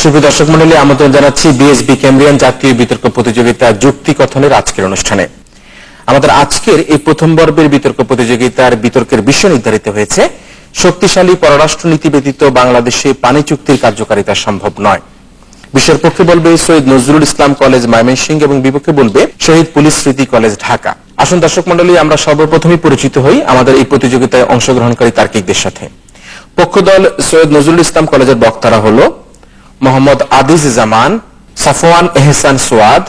সুপ্রিয় দর্শক মণ্ডলী, আমন্ত্রণ জানাচ্ছি বিএসবি ক্যামব্রিয়ান জাতীয় বিতর্ক প্রতিযোগিতা যুক্তি কথনের আজকের অনুষ্ঠানে। আমাদের আজকের এই প্রথম পর্বের বিতর্ক প্রতিযোগিতার বিতর্কের বিষয় নির্ধারিত হয়েছে শক্তিশালী পররাষ্ট্রনীতি ব্যতীত বাংলাদেশে পানি চুক্তির কার্যকারিতা সম্ভব নয়। বিষয়ের পক্ষে বলবে সৈয়দ নজরুল ইসলাম কলেজ ময়মনসিংহ এবং বিপক্ষে বলবে শহীদ পুলিশ স্মৃতি কলেজ ঢাকা। আসুন দর্শক মণ্ডলী, আমরা সর্বপ্রথমে পরিচিত হই আমাদের এই প্রতিযোগিতায় অংশগ্রহণকারী তার্কিকদের সাথে। পক্ষ দল সৈয়দ নজরুল ইসলাম কলেজের বক্তারা হল মোহাম্মদ আদিজ জামান, সাফওয়ান এহসান সোয়াদ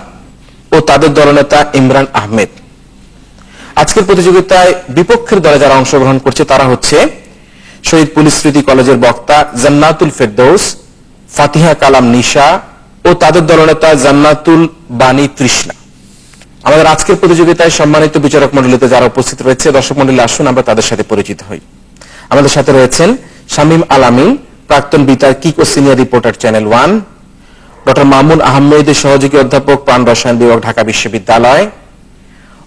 ও তাদের দলনেতা ইমরান আহমেদ। আজকের প্রতিযোগিতায় বিপক্ষের দলে যারা অংশগ্রহণ করছে তারা হচ্ছে শহীদ পুলিশ স্মৃতি কলেজের বক্তা জান্নাতুল ফেরদৌস, ফাতিহা কালাম নিশা ও তাদের দলনেতা জান্নাতুল বানী তৃষ্ণা। আমাদের আজকের প্রতিযোগিতায় সম্মানিত বিচারক মণ্ডলীতে যারা উপস্থিত রয়েছে, দর্শক মণ্ডলী আসুন আমরা তাদের সাথে পরিচিত হই। আমাদের সাথে রয়েছেন শামীম আলামিন, প্রাক্তন বিতার্কিক ও senior reporter channel 1, doctor Mamun Ahmed, সহযোগী অধ্যাপক প্রাণ রসায়ন বিভাগ ঢাকা বিশ্ববিদ্যালয়,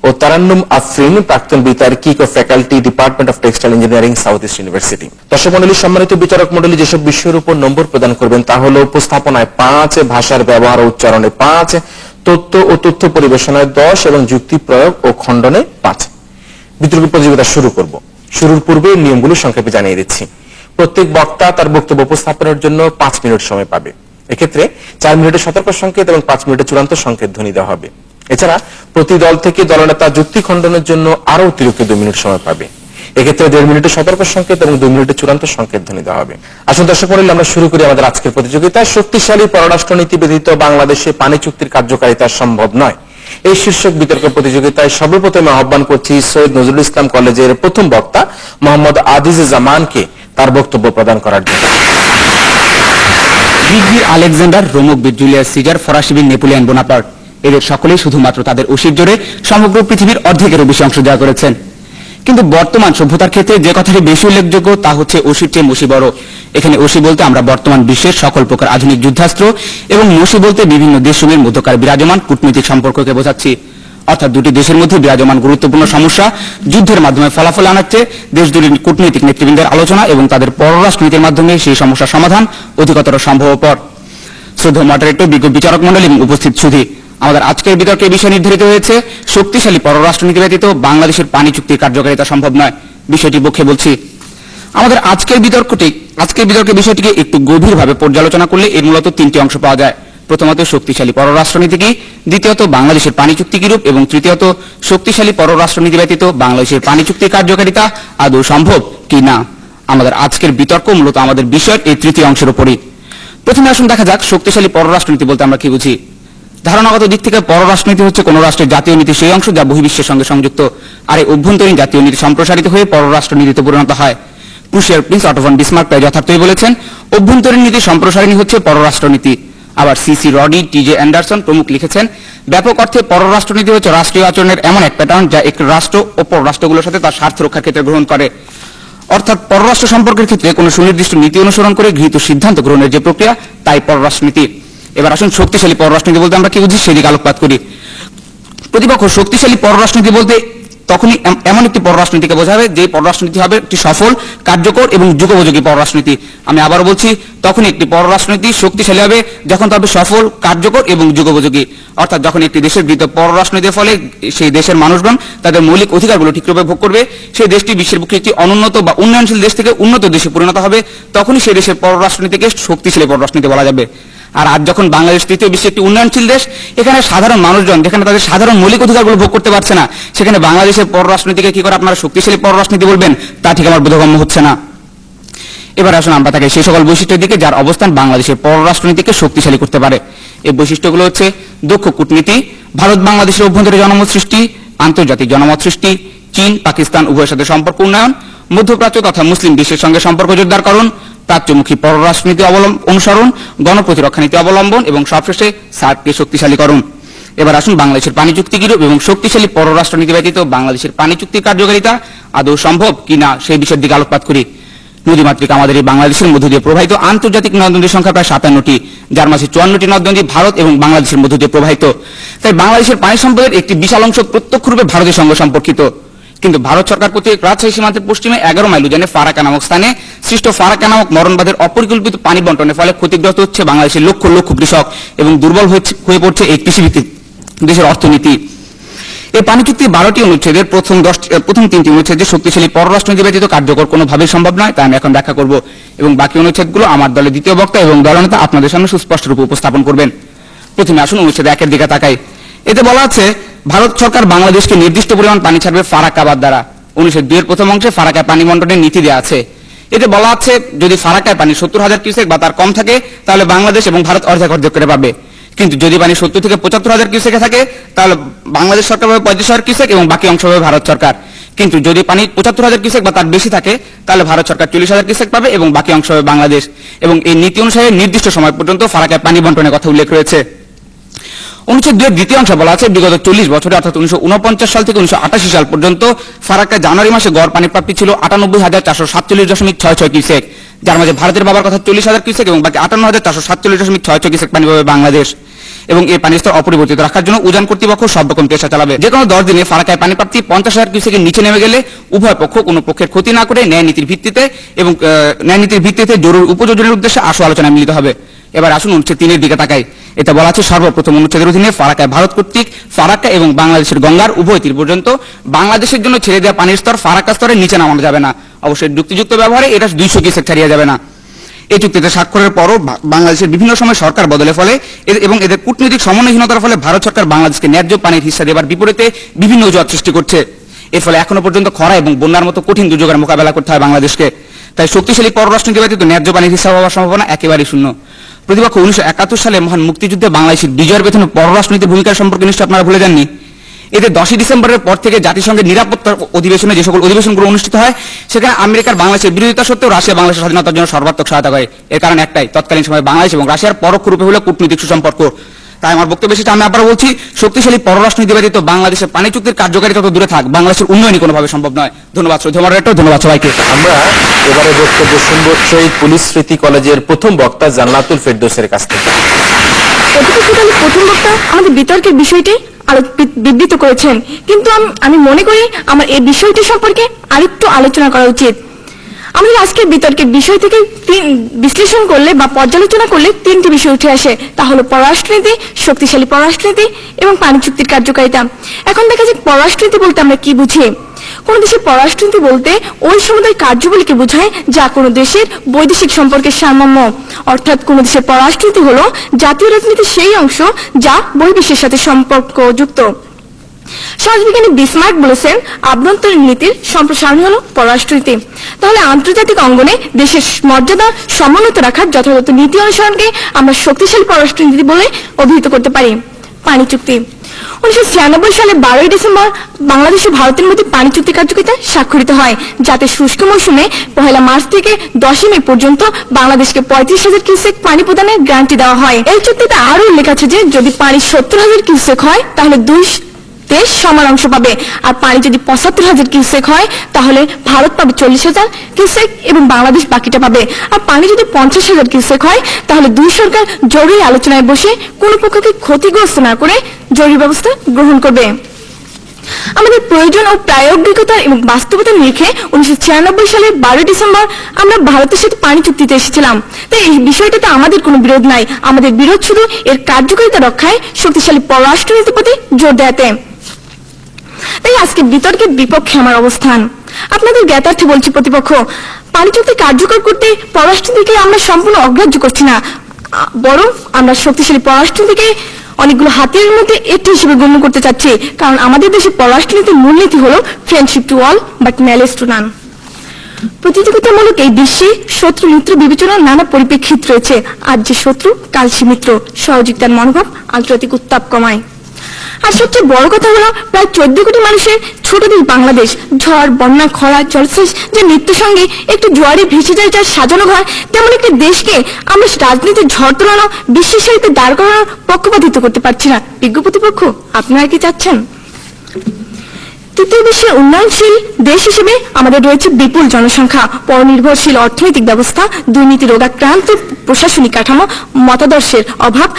ও তারান্নুম আফরিন, প্রাক্তন বিতার্কিক ও faculty department of textile engineering, South East University. দর্শক মণ্ডলী, সম্মানিত বিচারক মণ্ডলী যেসব বিষয়ের উপর নম্বর প্রদান করবেন তা হল উপস্থাপনায় 5, ভাষার ব্যবহার ও উচ্চারণে 5, তথ্য ও তথ্য পরিবেশনায় 10 এবং যুক্তি প্রয়োগ ও খণ্ডনে 5। বিতর্ক প্রতিযোগিতা শুরু করব। শুরুর পূর্বে নিয়মগুলি সংক্ষেপে জানিয়ে দিচ্ছি। প্রত্যেক বক্তা তার বক্তব্য উপস্থাপনের জন্য 5 মিনিট সময় পাবে। এক্ষেত্রে 4 মিনিটের সতর্ক সংকেত এবং 5 মিনিটের চূড়ান্ত সংকেত ধ্বনি দেওয়া হবে। এছাড়া প্রতি দল থেকে দলনেতা যুক্তি খণ্ডনের জন্য আরো অতিরিক্ত 2 মিনিট সময় পাবে। এক্ষেত্রে 1.5 মিনিটের সতর্ক সংকেত এবং 2 মিনিটের চূড়ান্ত সংকেত ধ্বনি দেওয়া হবে। আসুন দর্শক মণ্ডলী, আমরা শুরু করি আমাদের আজকের প্রতিযোগিতায় শক্তিশালী পররাষ্ট্রনীতি ব্যতীত বাংলাদেশে পানি চুক্তির কার্যকারিতা সম্ভব নয়। এই শীর্ষক বিতর্ক প্রতিযোগিতায় সর্বপ্রথমে আহ্বান করছি সৈয়দ নজরুল ইসলাম কলেজের প্রথম বক্তা মোহাম্মদ আদিজ জামানকে তার বক্তব্য প্রদান করার জন্য। গ্রিক আলেকজান্ডার, রোমক বীর জুলিয়াস সিজার, ফরাসি বীর নেপোলিয়ন বোনাপার্ট, এদের সকলেই শুধুমাত্র তাদের অসির জোরে সমগ্র পৃথিবীর অর্ধেকেরও বেশি অংশ জয় করেছেন। কিন্তু বর্তমান সভ্যতার ক্ষেত্রে যে কথাটি বেশি উল্লেখযোগ্য তা হচ্ছে অসির চেয়ে মসি বড়। এখানে অসি বলতে আমরা বর্তমান বিশ্বের সকল প্রকার আধুনিক যুদ্ধাস্ত্র এবং মসি বলতে বিভিন্ন দেশসমূহের মধ্যকার বিরাজমান কূটনৈতিক সম্পর্ককে বোঝাচ্ছি। অর্থাৎ দুটি দেশের মধ্যে বিরাজমান গুরুত্বপূর্ণ সমস্যা যুদ্ধের মাধ্যমে ফলাফল আনাচ্ছে দেশ দুটির কূটনৈতিক নেতৃবৃন্দের আলোচনা এবং তাদের পররাষ্ট্রনীতির মাধ্যমে সেই সমস্যার সমাধান অধিকতর সম্ভবপর। শ্রদ্ধেয় মডারেটর, বিজ্ঞ বিচারক মণ্ডলী এবং উপস্থিত সুধী, আমাদের আজকের বিতর্কের বিষয় নির্ধারিত হয়েছে শক্তিশালী পররাষ্ট্রনীতি ব্যতীত বাংলাদেশের পানি চুক্তির কার্যকারিতা সম্ভব নয়। বিষয়টি পক্ষে বলছি। আমাদের আজকের বিতর্কের বিষয়টিকে একটু গভীরভাবে পর্যালোচনা করলে এর মূলত 3টি অংশ পাওয়া যায়। প্রথমত শক্তিশালী পররাষ্ট্রনীতি কি, দ্বিতীয়ত বাংলাদেশের পানি চুক্তি কিরূপ এবং তৃতীয়ত শক্তিশালী পররাষ্ট্রনীতি ব্যতীত বাংলাদেশের পানি চুক্তির কার্যকারিতা আদৌ সম্ভব কি না। আমাদের আজকের বিতর্ক মূলত আমাদের বিষয়ের এই তৃতীয় অংশের উপরই। প্রথমে আসুন দেখা যাক শক্তিশালী পররাষ্ট্রনীতি বলতে আমরা কি বুঝি। ধারণাগত দিক থেকে পররাষ্ট্রনীতি হচ্ছে কোন রাষ্ট্রের জাতীয় নীতি সেই অংশ যা বহির্বিশ্বের সঙ্গে সংযুক্ত, আর এই অভ্যন্তরীণ জাতীয় নীতি সম্প্রসারিত হয়ে পররাষ্ট্রনীতিতে পরিণত হয়। প্রুশিয়ার প্রিন্স অটো ভন বিসমার্ক প্রায় যথার্থই বলেছেন, অভ্যন্তরীণ নীতি সম্প্রসারণই হচ্ছে পররাষ্ট্রনীতি। আবার সিসি রডি, টিজে অ্যান্ডারসন প্রমুখ লিখেছেন, ব্যাপক অর্থে পররাষ্ট্রনীতি হচ্ছে রাষ্ট্রীয় আচরণের এমন এক প্যাটার্ন যা একটি রাষ্ট্র ও পররাষ্ট্রগুলোর সাথে তার স্বার্থ রক্ষার ক্ষেত্রে গ্রহণ করে। অর্থাৎ পররাষ্ট্র সম্পর্কের ক্ষেত্রে কোন সুনির্দিষ্ট নীতি অনুসরণ করে গৃহীত সিদ্ধান্ত গ্রহণের যে প্রক্রিয়া তাই পররাষ্ট্রনীতি। এবার আসুন শক্তিশালী পররাষ্ট্রনীতি বলতে আমরা কি বুঝি সেদিকে আলোকপাত করি। প্রতিপক্ষ শক্তিশালী পররাষ্ট্রনীতি বলতে তখনই এমন একটি পররাষ্ট্রনীতিকে বোঝাবে যে পররাষ্ট্রনীতি হবে একটি সফল, কার্যকর এবং যুগোপযোগী পররাষ্ট্রনীতি। আমি আবারও বলছি, তখনই একটি পররাষ্ট্রনীতি শক্তিশালী হবে যখন তা হবে সফল, কার্যকর এবং যুগোপযোগী। অর্থাৎ যখন একটি দেশের গৃহীত পররাষ্ট্রনীতির ফলে সেই দেশের মানুষগণ তাদের মৌলিক অধিকারগুলো ঠিকভাবে ভোগ করবে, সেই দেশটি বিশ্বের বুকে একটি অনুন্নত বা উন্নয়নশীল দেশ থেকে উন্নত দেশে পরিণত হবে, তখনই সেই দেশের পররাষ্ট্রনীতিকে শক্তিশালী পররাষ্ট্রনীতি বলা যাবে। আর আজ যখন বাংলাদেশ তৃতীয় বিশ্বের একটি উন্নয়নশীল দেশ, এখানে সাধারণ মানুষজন যেখানে তাদের সাধারণ মৌলিক অধিকারগুলো ভোগ করতে পারছে না, সেখানে বাংলাদেশের পররাষ্ট্রনীতিকে কি করে আপনারা শক্তিশালী পররাষ্ট্রনীতি বলবেন তা ঠিক আমার বোধগম্য হচ্ছে না। এবার আসুন আমরা তাকে সেই সকল বৈশিষ্ট্যের দিকে যার অবস্থান বাংলাদেশের পররাষ্ট্রনীতিকে শক্তিশালী করতে পারে। এই বৈশিষ্ট্যগুলো হচ্ছে দক্ষ কূটনীতি, ভারত বাংলাদেশের অভ্যন্তরে জনমত সৃষ্টি, আন্তর্জাতিক জনমত সৃষ্টি, চীন পাকিস্তান উভয়ের সাথে সম্পর্ক উন্নয়ন, মধ্যপ্রাচ্য তথা মুসলিম বিশ্বের সঙ্গে সম্পর্ক জোরদারকরণ, প্রাচ্যমুখী পররাষ্ট্রনীতি অনুসরণ, গণপ্রতিরক্ষা নীতি অবলম্বন এবং সবশেষে সার্ককে শক্তিশালীকরণ। এবার আসুন বাংলাদেশের পানি চুক্তি কিরূপ এবং শক্তিশালী পররাষ্ট্রনীতি ব্যতীত বাংলাদেশের পানি চুক্তির কার্যকারিতা আদৌ সম্ভব কিনা সেই বিষয়ের দিকে আলোকপাত করি। নদীমাতৃক আমাদের এই বাংলাদেশের মধ্য দিয়ে প্রবাহিত আন্তর্জাতিক নদনদীর সংখ্যা প্রায় 57টি, যার মাঝে 54টি নদনদী ভারত এবং বাংলাদেশের মধ্য দিয়ে প্রবাহিত। তাই বাংলাদেশের পানি সম্পদের একটি বিশাল অংশ প্রত্যক্ষরূপে ভারতের সঙ্গে সম্পর্কিত। কিন্তু ভারত সরকার কর্তৃক রাজশাহী সীমান্তের পশ্চিমে 11 মাইল উজানে ফারাকা নামক স্থানে সৃষ্ট ফারাক্কা নামক মরণবাদের অপরিকল্পিত পানি বন্টনের ফলে ক্ষতিগ্রস্ত হচ্ছে বাংলাদেশের লক্ষ লক্ষ কৃষক এবং দুর্বল হয়ে পড়ছে এই কৃষিভিত্তিক দেশের অর্থনীতি। এই পানি চুক্তির 12টি অনুচ্ছেদের প্রথম 3টি অনুচ্ছেদে শক্তিশালী পররাষ্ট্রনীতি ব্যতীত কার্যকর কোনোভাবেই সম্ভব নয়, তা আমি এখন ব্যাখ্যা করব এবং বাকি অনুচ্ছেদগুলো আমার দলের দ্বিতীয় বক্তা এবং দলনেতা আপনাদের সামনে সুস্পষ্ট রূপে উপস্থাপন করবেন। প্রথমে আসুন অনুচ্ছেদ 1 এর দিকে তাকাই। এতে বলা আছে ভারত সরকার বাংলাদেশকে নির্দিষ্ট পরিমাণ পানি ছাড়বে ফারাক্কা বাঁধ দ্বারা। অনুচ্ছেদ 2 এর প্রথম অংশে ফারাক্কায় পানি বন্টনের নীতি দেওয়া আছে। এতে বলা আছে যদি ফারাক্কায় পানি 70,000 কিউসেক বা তার কম থাকে তাহলে বাংলাদেশ এবং ভারত অর্ধেক অর্ধেক করে পাবে, কিন্তু যদি পানি 70 থেকে 75,000 কিউসেকে থাকে তাহলে বাংলাদেশ সরকার পাবে 35,000 কিউসেক এবং বাকি অংশ পাবে ভারত সরকার। কিন্তু যদি পানি 75,000 কিউসেক বা তার বেশি থাকে তাহলে ভারত সরকার 40,000 কিউসেক পাবে এবং বাকি অংশ পাবে বাংলাদেশ। এবং এই নীতি অনুসারে নির্দিষ্ট সময় পর্যন্ত ফারাক্কায় পানি বন্টনের কথা উল্লেখ রয়েছে। অনুচ্ছেদ 2 এর দ্বিতীয় অংশে বলা আছে বিগত 40 বছরে অর্থাৎ 1949 সাল থেকে 1988 সাল পর্যন্ত ফারাক্কায় জানুয়ারি মাসে গড় পানির প্রাপ্তি ছিল 98,447.66 কিউসেক, যার মাঝে ভারতের বাবার কথা 40,000 কিউসেক এবং বাকি 58,447.66 কিউসেক পানি পাবে বাংলাদেশ। এবং এই পানির স্তর অপরিবর্তিত রাখার জন্য উজান কর্তৃপক্ষ সব রকম চেষ্টা চালাবে। যে কোনো 10 দিনে ফারাক্কায় পানি প্রাপ্তি 50,000 কিউসেকের নিচে নেমে গেলে উভয় পক্ষ কোনো পক্ষের ক্ষতি না করে ন্যায় নীতির ভিত্তিতে জরুরি উপযোজনের উদ্দেশ্যে আশু আলোচনায় মিলিত হবে। এবার আসুন অনুচ্ছেদ 3 এর দিকে তাকাই। এটা বলা আছে সর্বপ্রথম অনুচ্ছেদের অধীনে ফারাক্কায় ভারত কর্তৃক ফারাক্কা এবং বাংলাদেশের গঙ্গার উভয় তীর পর্যন্ত বাংলাদেশের জন্য ছেড়ে দেওয়া পানির স্তর ফারাক্কা স্তরের নিচে নামানো যাবে না। অবশ্যই যুক্তিযুক্ত ব্যবহারে এটা 200 কিউসেক ছাড়িয়ে যাবে না। এই চুক্তিতে স্বাক্ষরের পরও বাংলাদেশের বিভিন্ন সময় সরকার বদলের ফলে এবং এদের কূটনৈতিক সমন্বয়হীনতার ফলে ভারত সরকার বাংলাদেশকে ন্যায্য পানির হিস্সা দেওয়ার বিপরীতে বিভিন্ন অজুহাত সৃষ্টি করছে। এর ফলে এখনো পর্যন্ত খরা এবং বন্যার মতো কঠিন দুর্যোগের মোকাবেলা করতে হয় বাংলাদেশকে। তাই শক্তিশালী পররাষ্ট্রনীতি ব্যতীত ন্যায্য পানির হিস্সা হওয়ার সম্ভাবনা একেবারেই শূন্য। প্রতিপক্ষ 1971 সালে মহান মুক্তিযুদ্ধে বাংলাদেশের বিজয়ের পেছনে পররাষ্ট্রনীতির ভূমিকার সম্পর্কে নিশ্চয় আপনারা ভুলে যাননি। এতে 10 ডিসেম্বরের পর থেকে জাতিসংঘের নিরাপত্তা অধিবেশনে যে সকল অধিবেশনগুলো অনুষ্ঠিত হয় সেখানে আমেরিকার বাংলাদেশের বিরোধিতা সত্ত্বেও রাশিয়া বাংলাদেশের স্বাধীনতার জন্য সর্বাত্মক সহায়তা করে। এর কারণ একটাই, তৎকালীন সময় বাংলাদেশ এবং রাশিয়ার পরোক্ষ রূপে হলো কূটনৈতিক সুসম্পর্ক। তাই আমার বক্তব্য সেটা আমি আবার বলছি, শক্তিশালী পররাষ্ট্রনীতি ব্যতীত বাংলাদেশের পানি চুক্তির কার্যকারিতা তো দূরে থাক, বাংলাদেশের উন্নয়নই কোনোভাবে সম্ভব নয়। ধন্যবাদ শ্রদ্ধেয় মডারেটর, ধন্যবাদ সবাইকে। আমরা এবারে বক্তব্য শুনবো শহীদ পুলিশ স্মৃতি কলেজের প্রথম বক্তা জান্নাতুল ফেরদৌসের কাছ থেকে। প্রথম বক্তা আমাদের বিতর্কের বিষয়টি বিবৃত করেছেন, কিন্তু আমি মনে করি আমার এই বিষয়টি সম্পর্কে আরেকটু আলোচনা করা উচিত। আমাদের আজকের বিতর্কের বিষয় থেকে বিশ্লেষণ করলে বা পর্যালোচনা করলে 3টি বিষয় উঠে আসে, তা হলো পররাষ্ট্রনীতি, শক্তিশালী পররাষ্ট্রনীতি এবং পানি চুক্তির কার্যকারিতা। এখন দেখা যাক পররাষ্ট্রনীতি বলতে আমরা কি বুঝি। কোন দেশের পররাষ্ট্রনীতি বলতে ওই সমুদায় কার্যবলীকে বোঝায় যা কোনো দেশের বৈদেশিক সম্পর্কের সারমর্ম, অর্থাৎ কোন দেশের পররাষ্ট্রনীতি হলো জাতীয় রাজনীতির সেই অংশ যা বহির্বিশ্বের সাথে সম্পর্কযুক্ত। সমাজবিজ্ঞানী বিসমার্ক বলেছেন আভ্যন্তরীণ নীতির সম্প্রসারণ হলো পররাষ্ট্রনীতি। তাহলে আন্তর্জাতিক অঙ্গনে দেশের মর্যাদা সমুন্নত রাখার যথাযথ নীতি অনুসরণকে আমরা শক্তিশালী পররাষ্ট্রনীতি বলে অভিহিত করতে পারি। পানি চুক্তি 1996 সালে 12 ডিসেম্বর বাংলাদেশ ও ভারতের মধ্যে পানি চুক্তি কার্যকারিতা স্বাক্ষরিত হয়, যাতে শুষ্ক মৌসুমে 1 মার্চ থেকে 10 মে পর্যন্ত বাংলাদেশকে 35,000 কিউসেক পানি প্রদানের গ্যারান্টি দেওয়া হয়। এই চুক্তিতে আরো উল্লেখ আছে যে যদি পানি 70,000 কিউসেক হয় তাহলে দুই দেশ সমান অংশ পাবে, আর পানি যদি 75,000 কিউসেক হয় তাহলে ভারত পাবে 40,000 কিউসেক এবং বাংলাদেশ বাকিটা পাবে। আর পানি যদি 50,000 কিউসেক হয় তাহলে দুই সরকার জরুরি আলোচনায় বসে কোনো পক্ষকে ক্ষতিগ্রস্ত না করে জরুরি ব্যবস্থা গ্রহণ করবে। আমাদের প্রয়োজন ও প্রায়োগিকতা এবং বাস্তবতা নিরিখে 1996 সালের 12 ডিসেম্বর আমরা ভারতের সাথে পানি চুক্তিতে এসেছিলাম। তাই এই বিষয়টাতে আমাদের কোনো বিরোধ নাই, আমাদের বিরোধ শুধু এর কার্যকারিতা রক্ষায় শক্তিশালী পররাষ্ট্রনীতির প্রতি জোর দেয়াতে। তাই আজকে বিতর্কের বিপক্ষে আমার অবস্থান। আপনাদের জ্ঞাতার্থে বলছি, প্রতিপক্ষ পানি চুক্তি কার্যকর করতে পররাষ্ট্রনীতিকে আমরা সম্পূর্ণ অগ্রাহ্য করছি না, বরং আমরা শক্তিশালী পররাষ্ট্রনীতিকে অনেকগুলো হাতিয়ারের মধ্যে একটি হিসেবে গণ্য করতে চাচ্ছি। কারণ আমাদের দেশে পররাষ্ট্রনীতির মূলনীতি হলো friendship to all but manage two নান। প্রতিযোগিতামূলক এই বিশ্বে শত্রু মিত্র বিবেচনার নানা পরিপ্রেক্ষিত রয়েছে। আজ যে শত্রু কাল সে মিত্র, সহযোগিতার মনোভাব আন্তর্জাতিক উত্তাপ কমায়। আর সবচেয়ে বড় কথা হলো প্রায় 14 কোটি মানুষের ছোট দেশ বাংলাদেশ ঝড় বন্যা খরা জলসেচ যে মৃত্যুর সঙ্গে একটু জোয়ারে ভেসে যায় যার সাজানো ঘর, তেমন একটি দেশকে আমরা রাজনীতির ঝড় তোলানো বিশ্বের সারিতে দাঁড় করানোর পক্ষপাতিত্ব করতে পারছি না। বিজ্ঞ প্রতিপক্ষ আপনারা কি চাচ্ছেন? তৃতীয় বিশ্বের উন্নয়নশীল দেশ হিসেবে আমাদের রয়েছে বিপুল জনসংখ্যা, পরনির্ভরশীল অর্থনৈতিক ব্যবস্থা, দুর্নীতি রোগাক্রান্ত প্রশাসনিক কাঠামো, মতাদর্শের অভাব,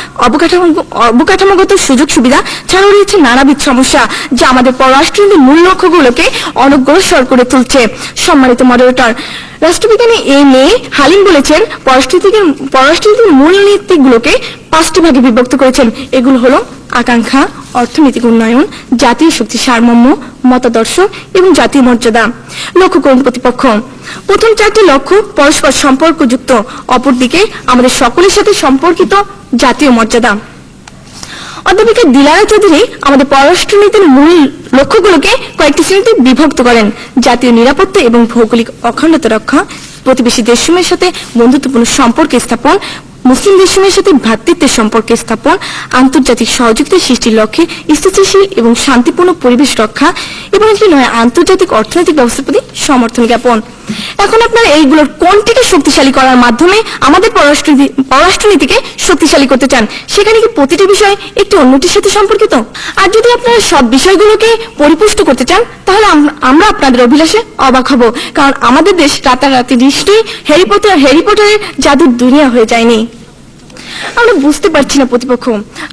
অবকাঠামোগত সুযোগ সুবিধা ছাড়াও রয়েছে নানাবিধ সমস্যা যা আমাদের পররাষ্ট্রনীতির মূল লক্ষ্যগুলোকে অনগ্রসর করে তুলছে। সম্মানিত মডারেটর, রাষ্ট্রবিজ্ঞানী এম এ হালিম বলেছেন পররাষ্ট্রনীতির মূল নীতিগুলোকে 5টি ভাগে বিভক্ত করেছেন। এগুলো হলো আকাঙ্ক্ষা, অর্থনৈতিক উন্নয়ন, জাতীয় শক্তি সারমর্ম, মতাদর্শ এবং জাতীয় মর্যাদা। লক্ষ্য করুন প্রতিপক্ষ, প্রথম 4টি লক্ষ্য পরস্পর সম্পর্কযুক্ত, অপরদিকে আমাদের সকলের সাথে সম্পর্কিত জাতীয় মর্যাদা। অধ্যাপিকা দিলারা চৌধুরী আমাদের পররাষ্ট্রনীতির মূল লক্ষ্যগুলোকে কয়েকটি শ্রেণীতে বিভক্ত করেন: জাতীয় নিরাপত্তা এবং ভৌগোলিক অখণ্ডতা রক্ষা, প্রতিবেশী দেশসমূহের সাথে বন্ধুত্বপূর্ণ সম্পর্ক স্থাপন, মুসলিম দেশসমূহের সাথে ভ্রাতৃত্বের সম্পর্ক স্থাপন, আন্তর্জাতিক সহযোগিতা সৃষ্টির লক্ষ্যে স্থিতিশীল এবং শান্তিপূর্ণ পরিবেশ রক্ষা এবং একটি নয় আন্তর্জাতিক অর্থনৈতিক ব্যবস্থার প্রতি সমর্থন জ্ঞাপন। এখন আপনারা এইগুলোর কোনটিকে শক্তিশালী করার মাধ্যমে আমাদের পররাষ্ট্রনীতিকে শক্তিশালী করতে চান? সেখানে কি প্রতিটি বিষয় একটি অন্যটির সাথে সম্পর্কিত? আর যদি আপনারা সব বিষয়গুলোকে পরিপুষ্ট করতে চান তাহলে আমরা আপনাদের অভিলাষে অবাক হব, কারণ আমাদের দেশ রাতারাতি নিশ্চয়ই হ্যারি পটারের জাদুর দুনিয়া হয়ে যায়নি। আমরা বুঝতে পারছি না প্রতিপক্ষ,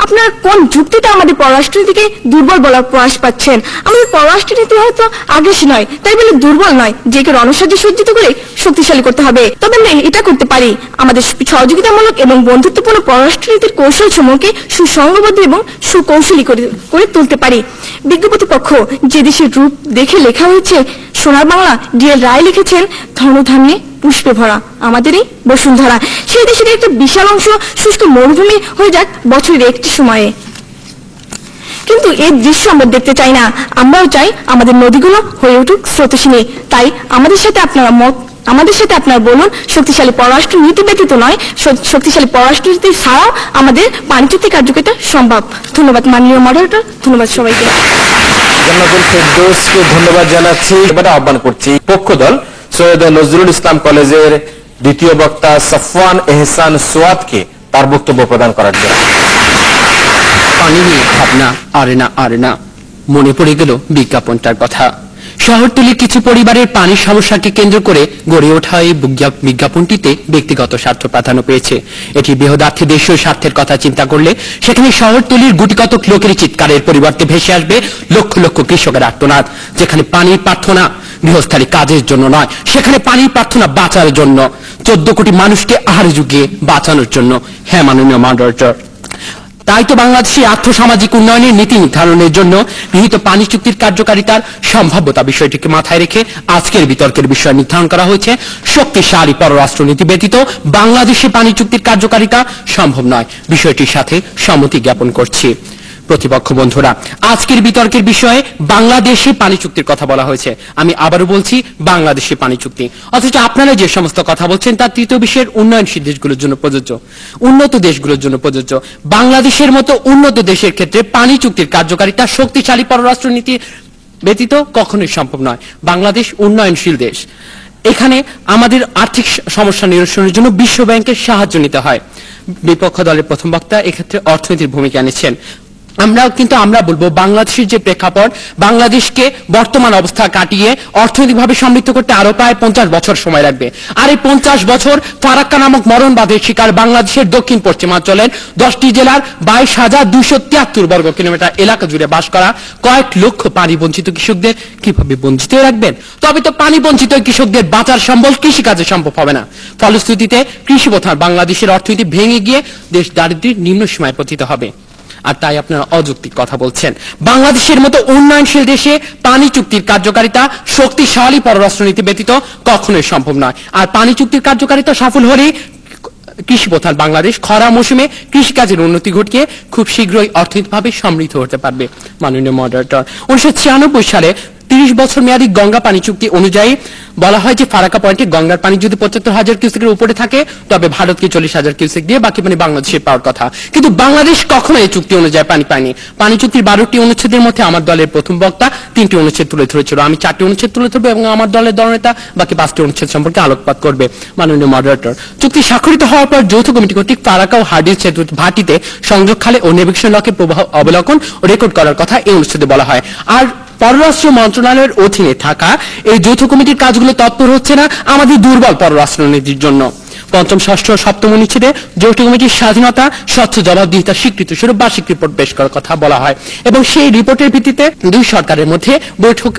আপনারা কোন যুক্তিতে আমাদের পররাষ্ট্রনীতিকে দুর্বল বলার প্রয়াস পাচ্ছেন। আমাদের পররাষ্ট্রনীতি হয়তো আগ্রাসী নয়, তাই বলে দুর্বল নয়, যে কে রণসাহায্যে সজ্জিত করে শক্তিশালী করতে হবে। তবে আমরা এটা করতে পারি, আমাদের সহযোগিতামূলক এবং বন্ধুত্বপূর্ণ পররাষ্ট্রনীতির কৌশল সমূহকে সুসংবদ্ধ এবং সুকৌশলী করে তুলতে পারি। বিজ্ঞ প্রতিপক্ষ, যে দেশের রূপ দেখে লেখা হয়েছে সোনার বাংলা, ডিএল রায় লিখেছেন ধনধান্যে পুষ্পে ভরা আমাদের এই বসুন্ধরা, সেই দেশের একটা বিশাল অংশ শুষ্ক মরুভূমি হয়ে যাক বছরের একটি সময়ে। কিন্তু এই দৃশ্য আমরা দেখতে চাই না, আমরাও চাই আমাদের নদীগুলো হয়ে উঠুক স্রোতস্বিনী। তাই আমাদের সাথে আপনারা বলুন, শক্তিশালী পররাষ্ট্র নীতি ব্যতীত নয়, শক্তিশালী পররাষ্ট্র নীতি ছাড়াও আমাদের পানি চুক্তি কার্যকারিতা সম্ভব। ধন্যবাদ মাননীয় মডারেটর, ধন্যবাদ সবাইকে। জান্নাতুল ফেরদৌসকে ধন্যবাদ জানাচ্ছি। এবারে আহ্বান করছি পক্ষ দল সৈয়দ নজরুল ইসলাম কলেজের দ্বিতীয় বক্তা সাফওয়ান এহসান সোয়াদকে তার বক্তব্য প্রদান করার জন্য। পানি নিয়ে ভাবনা আরে না মনে পড়ে গেল বিজ্ঞাপনটার কথা। শহরতলির কিছু পরিবারের পানির সমস্যাকে কেন্দ্র করে গড়ে ওঠা এই বিজ্ঞাপনটিতে ব্যক্তিগত স্বার্থ প্রাধান্য পেয়েছে। এটি বৃহদার্থী দেশীয় স্বার্থের কথা চিন্তা করলে সেখানে শহরতলির গুটিকতক লোকের চিৎকারের পরিবর্তে ভেসে আসবে লক্ষ লক্ষ কৃষকের আর্তনাদ। যেখানে পানির প্রার্থনা গৃহস্থালী কাজের জন্য নয়, সেখানে পানির প্রার্থনা বাঁচার জন্য, 14 কোটি মানুষকে আহার যুগিয়ে বাঁচানোর জন্য। হ্যাঁ মাননীয় মডারেটর, তাই তো বাংলাদেশের আর্থসামাজিক উন্নয়নের নীতি নির্ধারণের জন্য গৃহীত পানি চুক্তির কার্যকারিতার সম্ভাব্যতা বিষয়টিকে মাথায় রেখে আজকের বিতর্কের বিষয় নির্ধারণ করা হয়েছে। শক্তিশালী পররাষ্ট্রনীতি ব্যতীত বাংলাদেশে পানি চুক্তির কার্যকারিতা সম্ভব নয়। বিষয়টির সাথে সম্মতি জ্ঞাপন করছি। প্রতিপক্ষ বন্ধুরা, আজকের বিতর্কের বিষয়ে বাংলাদেশে পানি চুক্তির কথা বলা হয়েছে। আমি আবারও বলছি, বাংলাদেশে পানি চুক্তি, অথচ আপনারা যে সমস্ত কথা বলছেন তা তৃতীয় বিশ্বের উন্নয়নশীল দেশগুলোর জন্য প্রযোজ্য, উন্নত দেশগুলোর জন্য প্রযোজ্য। বাংলাদেশের মতো উন্নত দেশের ক্ষেত্রে পানি চুক্তির কার্যকারিতা শক্তিশালী পররাষ্ট্রনীতি ব্যতীত কখনোই সম্ভব নয়। বাংলাদেশ উন্নয়নশীল দেশ, এখানে আমাদের আর্থিক সমস্যা নিরসনের জন্য বিশ্ব ব্যাংকের সাহায্য নিতে হয়। বিপক্ষ দলের প্রথম বক্তা এক্ষেত্রে অর্থনীতির ভূমিকা এনেছেন। আমরা বলবো বাংলাদেশের যে প্রেক্ষাপট, বাংলাদেশকে বর্তমান অবস্থা কাটিয়ে অর্থনৈতিকভাবে সমৃদ্ধ করতে আরো প্রায় 50 বছর সময় লাগবে। আর এই 50 বছর ফারাক্কা নামক মরণবাদের শিকার বাংলাদেশের দক্ষিণ পশ্চিমাঞ্চলের 10টি জেলার 22,273 বর্গ কিলোমিটার এলাকা জুড়ে বাস করা কয়েক লক্ষ পানি বঞ্চিত কৃষকদের কিভাবে বঞ্চিত রাখবেন? তবে তো পানি বঞ্চিত কৃষকদের বাঁচার সম্বল কৃষিকাজে সম্ভব হবে না। ফলশ্রুতিতে কৃষিপ্রধান বাংলাদেশের অর্থনীতি ভেঙে গিয়ে দেশ দারিদ্র্যের নিম্ন সীমায় পতিত হবে। আর তাই আপনারা অযৌক্তিক কথা বলছেন। বাংলাদেশের মতো উন্নয়নশীল দেশে পানি চুক্তির কার্যকারিতা শক্তিশালী পররাষ্ট্রনীতি ব্যতীত কখনোই সম্ভব নয়। আর পানি চুক্তির কার্যকারিতা সফল হলেই কৃষিপ্রধান বাংলাদেশ খরা মৌসুমে কৃষিকাজের উন্নতি ঘটিয়ে খুব শীঘ্রই অর্থনৈতিকভাবে সমৃদ্ধ হতে পারবে। মাননীয় মডারেটর, 1996 সালে 30 বছর মেয়াদী গঙ্গা পানি চুক্তি অনুযায়ী বলা হয় যে ফারাক্কা পয়েন্টে গঙ্গার পানি যদি 75,000 কিউসেকের উপরে থাকে তবে ভারতকে 40,000 কিউসেক দিয়ে বাকি পানি বাংলাদেশে পাওয়ার কথা। কিন্তু বাংলাদেশ কখনো এই চুক্তি অনুযায়ী পানি পায়নি। পানি চুক্তির 12টি অনুচ্ছেদের মধ্যে আমার দলের প্রথম বক্তা 3টি অনুচ্ছেদ তুলে ধরেছিল। আমি 4টি অনুচ্ছেদ তুলে ধরবো এবং আমার দলের দলনেতা বাকি 5টি অনুচ্ছেদ সম্পর্কে আলোকপাত করবে। মাননীয় মডারেটর, চুক্তি স্বাক্ষরিত হওয়ার পর যৌথ কমিটি কর্তৃক ফারাক্কা ও হার্ডিঞ্জ সেতু ভাটিতে সংযোগ খালে ও নেভিগেশন লকে প্রবাহ অবলোকন ও রেকর্ড করার কথা এই অনুচ্ছেদে বলা হয়। আর পররাষ্ট্র মন্ত্রণালয়ের অধীনে থাকা এই যৌথ কমিটির কাজগুলো তৎপর হচ্ছে না আমাদের দুর্বল পররাষ্ট্রনীতির জন্য। পঞ্চম, ষষ্ঠ ও সপ্তম অনুচ্ছেদে যৌথ কমিটির স্বাধীনতা, স্বচ্ছ জবাবদিহিতার স্বীকৃতি স্বরূপ বার্ষিক রিপোর্ট পেশ করার কথা বলা হয় এবং সেই রিপোর্টের ভিত্তিতে দুই সরকারের মধ্যে বৈঠক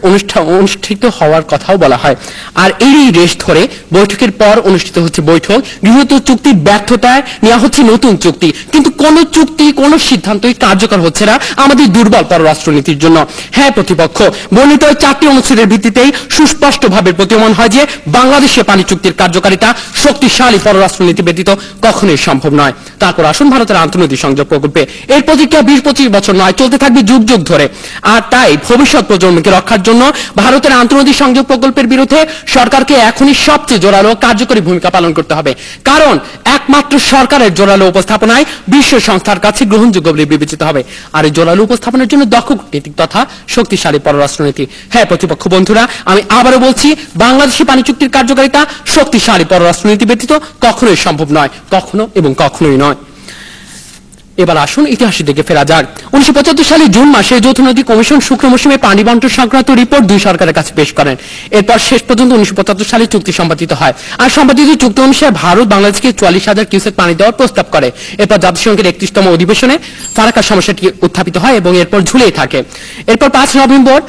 অনুষ্ঠিত হওয়ার কথাও বলা হয়। আর এই রেশ ধরে বৈঠকের পর অনুষ্ঠিত হচ্ছে বৈঠক, গৃহীত চুক্তির ব্যর্থতায় নেওয়া হচ্ছে নতুন চুক্তি, কিন্তু কোন চুক্তি কোন সিদ্ধান্তই কার্যকর হচ্ছে না আমাদের দুর্বল পররাষ্ট্রনীতির জন্য। হ্যাঁ প্রতিপক্ষ, বর্ণিত 4টি অনুচ্ছেদের ভিত্তিতেই সুস্পষ্টভাবে প্রতীয়মান হয় যে বাংলাদেশে পানি চুক্তির কার্যকারিতা শক্তিশালী পররাষ্ট্রনীতি ব্যতীত কখনোই সম্ভব নয়। তারপর আসুন ভারতের আন্তর্জাতিক সংযোগ প্রকল্পে। এর প্রতিক্রিয়া 20-25 বছর নয়, চলতে থাকবে যুগ যুগ ধরে। আর তাই ভবিষ্যৎ প্রজন্মকে রক্ষার জন্য ভারতের আন্তর্জাতিক সংযোগ প্রকল্পের বিরুদ্ধে সরকারকে এখনই সবচেয়ে জোরালো কার্যকরী ভূমিকা পালন করতে হবে, কারণ একমাত্র সরকারের জোরালো উপস্থাপনায় বিশ্ব সংস্থার কাছে গ্রহণযোগ্য বলে বিবেচিত হবে। আর এই জোরালো উপস্থাপনের জন্য দক্ষ কূটনীতি তথা শক্তিশালী পররাষ্ট্রনীতি। হ্যাঁ প্রতিপক্ষ বন্ধুরা, আমি আবারও বলছি, বাংলাদেশি পানি চুক্তির কার্যকারিতা শক্তিশালী পররাষ্ট্রনীতি ব্যতীত কখনোই সম্ভব নয়, কখনো এবং কখনোই নয়। এবার আসুন ইতিহাসের দিকে ফেরা যাক। 1975 সালে জুন মাসে যৌথ নদী কমিশন শুকনো মৌসুমে পানি বন্টন সংক্রান্ত রিপোর্ট দুই সরকারের কাছে পেশ করেন। এরপর শেষ পর্যন্ত 1975 সালে চুক্তি সম্পাদিত হয়। আর সম্পাদিত চুক্তি অনুসারে ভারত বাংলাদেশকে 44,000 কিউসেক পানি দেওয়ার প্রস্তাব করে। এরপর জাতিসংঘের 31তম অধিবেশনে ফারাক্কা সমস্যাটি উত্থাপিত হয় এবং এরপর ঝুলেই থাকে। এরপর 5 নভেম্বর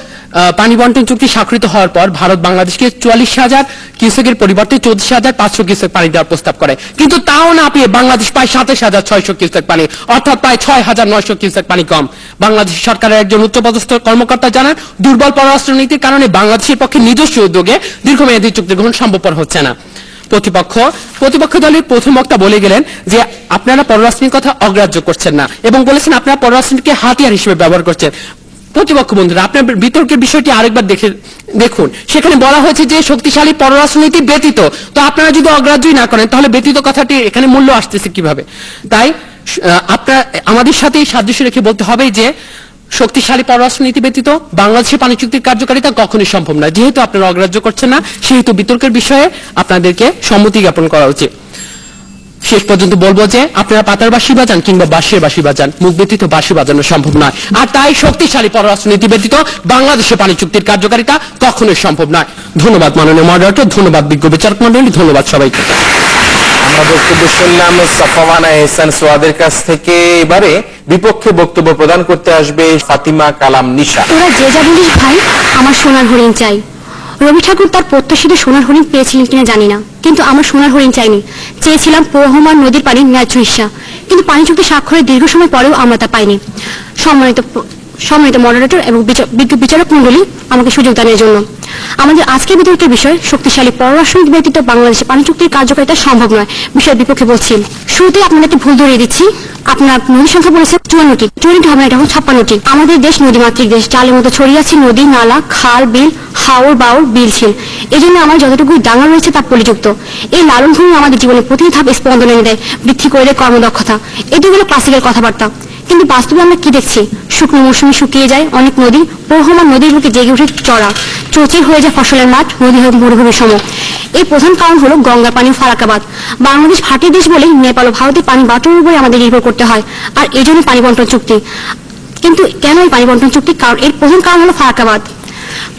পানি বন্টন চুক্তি স্বাক্ষরিত হওয়ার পর ভারত বাংলাদেশকে 44,000 কিউসেকের পরিবর্তে 34,500 কিউসেক পানি দেওয়ার প্রস্তাব করে, কিন্তু তাও না পেয়ে বাংলাদেশ পায় 27,600 কিউসেক পানি, অর্থাৎ প্রায় 6,900 কিউসেক পানি কম। বাংলাদেশ সরকারের একজন উচ্চপদস্থ কর্মকর্তা জানান, দুর্বল পররাষ্ট্রনীতির কারণে বাংলাদেশের পক্ষে নিজস্ব উদ্যোগে দীর্ঘমেয়াদী চুক্তি গ্রহণ সম্ভবপর হচ্ছে না। প্রতিপক্ষ দলের প্রথম বক্তা বলে গেলেন যে আপনারা পররাষ্ট্রের কথা অগ্রাহ্য করছেন না এবং বলেছেন আপনারা পররাষ্ট্রকে হাতিয়ার হিসেবে ব্যবহার করছেন। প্রতিপক্ষ বন্ধুরা, আপনার বিতর্কের বিষয়টি আরেকবার দেখুন, সেখানে বলা হয়েছে যে শক্তিশালী পররাষ্ট্রনীতি ব্যতীত। তো আপনারা যদি অগ্রাহ্যই না করেন তাহলে ব্যতীত কথাটি এখানে মূল্য আসতেছে কিভাবে? তাই আপনারা আমাদের সাথে সাদৃশ্য রেখে বলতে হবে যে শক্তিশালী পররাষ্ট্রনীতি ব্যতীত বাংলাদেশের পানি চুক্তির কার্যকারিতা কখনোই সম্ভব নয়। যেহেতু আপনারা অগ্রাহ্য করছেন না, সেহেতু বিতর্কের বিষয়ে আপনাদেরকে সম্মতি জ্ঞাপন করা উচিত। শেষ পর্যন্ত বলবো যে আপনারা পাতার বাঁশি বাজান কিংবা বাঁশের বাঁশি বাজান, মুখ ব্যতীত বাঁশি বাজানো সম্ভব নয়। আর তাই শক্তিশালী পররাষ্ট্রনীতি ব্যতীত বাংলাদেশে পানি চুক্তির কার্যকারিতা কখনোই সম্ভব নয়। ধন্যবাদ মাননীয় মডারেটর, ধন্যবাদ বিজ্ঞ বিচারক মন্ডলী, ধন্যবাদ সবাইকে। আমরা বক্তব্য শুনলাম সাফওয়ানা এহসান সোয়াদের কাছ থেকে। এবারে বিপক্ষে বক্তব্য প্রদান করতে আসবে ফাতিমা কালাম নিশা। তোরা যে যা বলিস ভাই, আমার সোনার হরিণ চাই। রবি ঠাকুর তার প্রত্যাশিত সোনার হরিণ পেয়েছিলেন কিনা জানি না, কিন্তু আমার সোনার হরিণ চাইনি। চেয়েছিলাম প্রবহমান নদীর পানির ন্যায্য হিস্সা, কিন্তু পানি চুক্তি স্বাক্ষরের দীর্ঘ সময় পরেও আমরা তা পাইনি। সম্মানিত মডারেটর এবং বিচারক মন্ডলী, আমাকে সুযোগ দানের জন্য। আমাদের আজকের বিতর্কের বিষয় শক্তিশালী পররাষ্ট্রনীতি ব্যতীত বাংলাদেশে পানি চুক্তির কার্যকারিতা সম্ভব নয় বিষয়ের বিপক্ষে বলছি। শুরুতেই আপনাদের একটি ভুল ধরিয়ে দিচ্ছি। আপনার নদীর সংখ্যা বলেছে 54টি, 54 হবে না, এটা হল 56টি। আমাদের দেশ নদীমাতৃক দেশ, জালের মতো ছড়িয়ে আছে নদী, নালা, খাল, বিল, হাওর, বাউর, বিলছিল। এই জন্য আমার যতটুকু ডাঙা রয়েছে তা পরিযুক্ত। এই লালন ভূমি আমাদের জীবনের প্রতিটি ধাপ স্পন্দন এনে দেয়, বৃদ্ধি করে দেয় কর্মদক্ষতা। এগুলো ক্লাসিক্যাল কথাবার্তা, কিন্তু বাস্তবে আমরা কি দেখছি? শুকনো মৌসুমে শুকিয়ে যায় অনেক নদী, প্রবহমান নদীর বুকে জেগে উঠে চড়া, চৌচির হয়ে যায় ফসলের মাঠ, নদী হয়ে মরুভূমির সম। এই প্রধান কারণ হলো গঙ্গার পানি ফারাক্কাবাদ। বাংলাদেশ ভাটি দেশ বলেই নেপাল ও ভারতের পানি বাটনের উপরে আমাদের নির্ভর করতে হয়, আর এই জন্য পানি বন্টন চুক্তি। কিন্তু কেন এই পানি বন্টন চুক্তি? কারণ এর প্রধান কারণ হলো ফারাক্কাবাদ।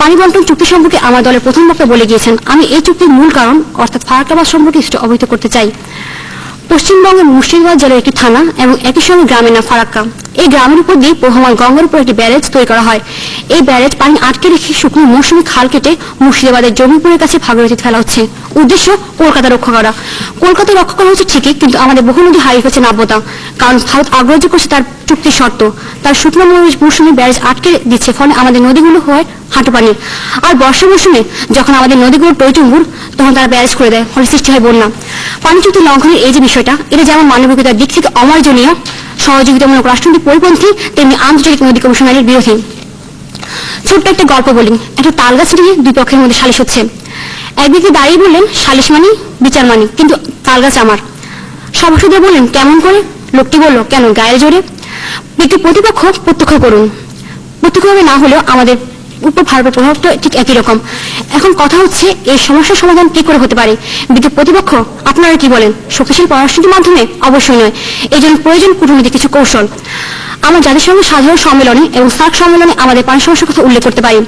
পানি বন্টন চুক্তি সম্পর্কে আমার দলের প্রথম বক্তা বলে গিয়েছেন। আমি এই চুক্তির মূল কারণ অর্থাৎ ফারাক্কাবাদ সম্পর্কে অবহিত করতে চাই। পশ্চিমবঙ্গের মুর্শিদাবাদ জেলার একটি থানা এবং একই সঙ্গে গ্রামের নাম ফারাক্কা। এই গ্রামের উপর দিয়ে প্রবহমান গঙ্গার উপর একটি ব্যারেজ তৈরি করা হয়। এই ব্যারেজ পানি আটকে রেখে শুকনো মৌসুমী খাল কেটে মুর্শিদাবাদের জমিপুরের কাছে ভাগীরথীতে ফেলা হচ্ছে। উদ্দেশ্য কলকাতা রক্ষা করা। কলকাতা রক্ষা করা হচ্ছে ঠিকই, কিন্তু আমাদের বহু নদী হারিয়ে ফেলছে নাব্যতা, কারণ ভারত অগ্রাহ্য করছে তার চুক্তির শর্ত। তার শুকনো মৌসুমী ব্যারেজ আটকে দিচ্ছে, ফলে আমাদের নদীগুলো হয় হাঁটু পানির। আর বর্ষা মৌসুমে যখন আমাদের নদীগুলো টইটুম্বুর, তখন তারা ব্যারেজ করে দেয়, ফলে সৃষ্টি হয় বন্যা। পানি চুক্তি লঙ্ঘনের এই যে বিষয়টা, এটা যেমন মানবিকতার দিক থেকে অমার্জনীয়, সহযোগিতামূলক রাষ্ট্রনীতি পরিপন্থী, তেমনি আন্তর্জাতিক নদী কমিশন আইনের বিরোধী। ছোট্ট একটা গল্প বলি। একটা তাল গাছ নিয়ে দুই পক্ষের মধ্যে সালিশ হচ্ছে। এক ব্যক্তি দাঁড়িয়ে বললেন, সালিশ মানি বিচার মানি, কিন্তু তাল গাছ আমার। সভাসদরা বললেন, কেমন করে? লোকটি বলল, কেন, গায়ের জোরে? ব্যক্তি প্রতিপক্ষ প্রত্যক্ষ করুন। প্রত্যক্ষভাবে না হলেও আমাদের উপর ভারতের প্রভাবটা ঠিক একই রকম। এখন কথা হচ্ছে এই সমস্যার সমাধান কি করে হতে পারে? বিদ্যুৎ প্রতিপক্ষ, আপনারা কি বলেন? শক্তিশালী পররাষ্ট্রনীতির মাধ্যমে? অবশ্যই নয়। এই জন্য প্রয়োজন কূটনৈতিক কিছু কৌশল। আমরা জাতিসংঘ সাধারণ সম্মেলনে এবং সার্ক সম্মেলনে আমাদের পানি সমস্যার কথা উল্লেখ করতে পারি।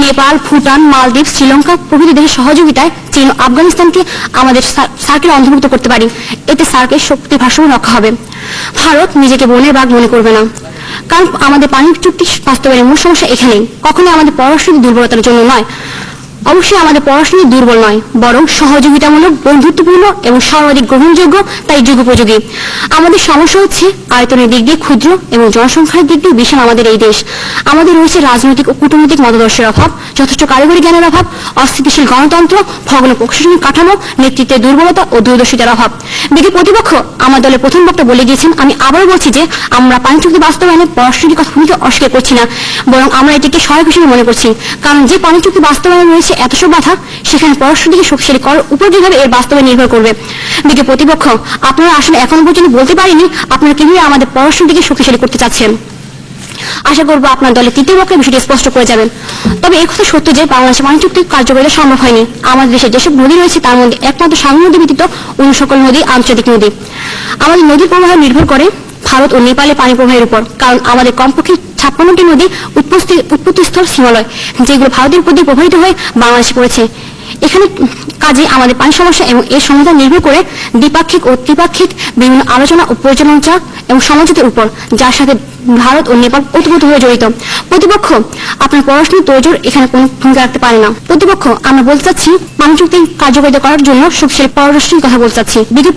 নেপাল, ভুটান, মালদ্বীপ, শ্রীলঙ্কা প্রভৃতি দেশের সহযোগিতায় চীন ও আফগানিস্তানকে আমাদের সার্কের অন্তর্ভুক্ত করতে পারি। এতে সার্কের শক্তি ভারসাম্য রক্ষা হবে। ভারত নিজেকে বনের বাঘ মনে করবে না, কারণ আমাদের পানি চুক্তি বাস্তবায়নের মূল সমস্যা এখানেই। কখনোই আমাদের পররাষ্ট্রনীতি দুর্বলতার জন্য নয়, অবশ্যই আমাদের পররাষ্ট্রনীতি দুর্বল নয়, বরং সহযোগিতামূলক, বন্ধুত্বপূর্ণ এবং সর্বাধিক গ্রহণযোগ্য, তাই যুগোপযোগী। আমাদের সমস্যা হচ্ছে আয়তনের দিক দিয়ে ক্ষুদ্র এবং জনসংখ্যার দিক দিয়ে বিশাল আমাদের এই দেশ। আমাদের রয়েছে রাজনৈতিক ও কূটনৈতিক মতাদর্শের অভাব, যথেষ্ট কারিগরি জ্ঞানের অভাব, অস্থিতিশীল গণতন্ত্র, ভগ্ন প্রশাসনিক কাঠামো, নেতৃত্বের দুর্বলতা ও দূরদর্শিতার অভাব। বিধি প্রতিপক্ষ আমার দলের প্রথম বক্তা বলে গিয়েছেন, আমি আবারও বলছি যে আমরা পানি চুক্তি বাস্তবায়নে পররাষ্ট্রনীতির কথা ভূমিকা অস্বীকার করছি না, বরং আমরা এটিকে সহায়ক হিসেবে মনে করছি। কারণ যে পানি চুক্তি বাস্তবায়নে রয়েছে এত সব বাধা, সেখানে পররাষ্ট্রনীতিকে শক্তিশালী করার উপর যেভাবে এর বাস্তবায়ন নির্ভর করবে। বিধি প্রতিপক্ষ, আপনারা আসলে এখনো পর্যন্ত বলতে পারেনি আপনারা কিভাবে আমাদের পররাষ্ট্রনীতিকে শক্তিশালী করতে চাচ্ছেন। আশা করবো আপনার দলের তৃতীয় বক্তা বিষয়টি স্পষ্ট করে যাবেন। তবে এই কথা সত্য যে বাংলাদেশে পানি চুক্তি কার্যকরিতা সম্ভব হয়নি। আমাদের দেশে যেসব নদী রয়েছে তার মধ্যে একমাত্র সাগর নদী ব্যতীত অন্য সকল নদী আন্তর্জাতিক নদী। আমাদের নদীর প্রবাহ নির্ভর করে ভারত ও নেপালে পানি প্রবাহের উপর, কারণ আমাদের কমপক্ষে 56টি নদী উৎপত্তিস্থল হিমালয়, যেগুলো ভারতের উপর দিয়ে প্রবাহিত হয়ে বাংলাদেশে পড়েছে। এখানে কাজে আমাদের পানি সমস্যা এবং এর সমাধান নির্ভর করে দ্বিপাক্ষিক ও ত্রিপাক্ষিক বিভিন্ন আলোচনা ও পর্যালোচনা এবং সমঝোতার উপর, যার সাথে ভারত ও নেপাল ওতপ্রোতভাবে জড়িত। প্রতিপক্ষ, আপনার পররাষ্ট্র তোড়জোড় এখানে কোনো ভূমিকা রাখতে পারে না। প্রতিপক্ষ, আমরা বলতে চাচ্ছি পানি চুক্তি কার্যকারিতা করার জন্য শক্তিশালী পররাষ্ট্রের কথা বলতে চাচ্ছি। বিদ্যুৎ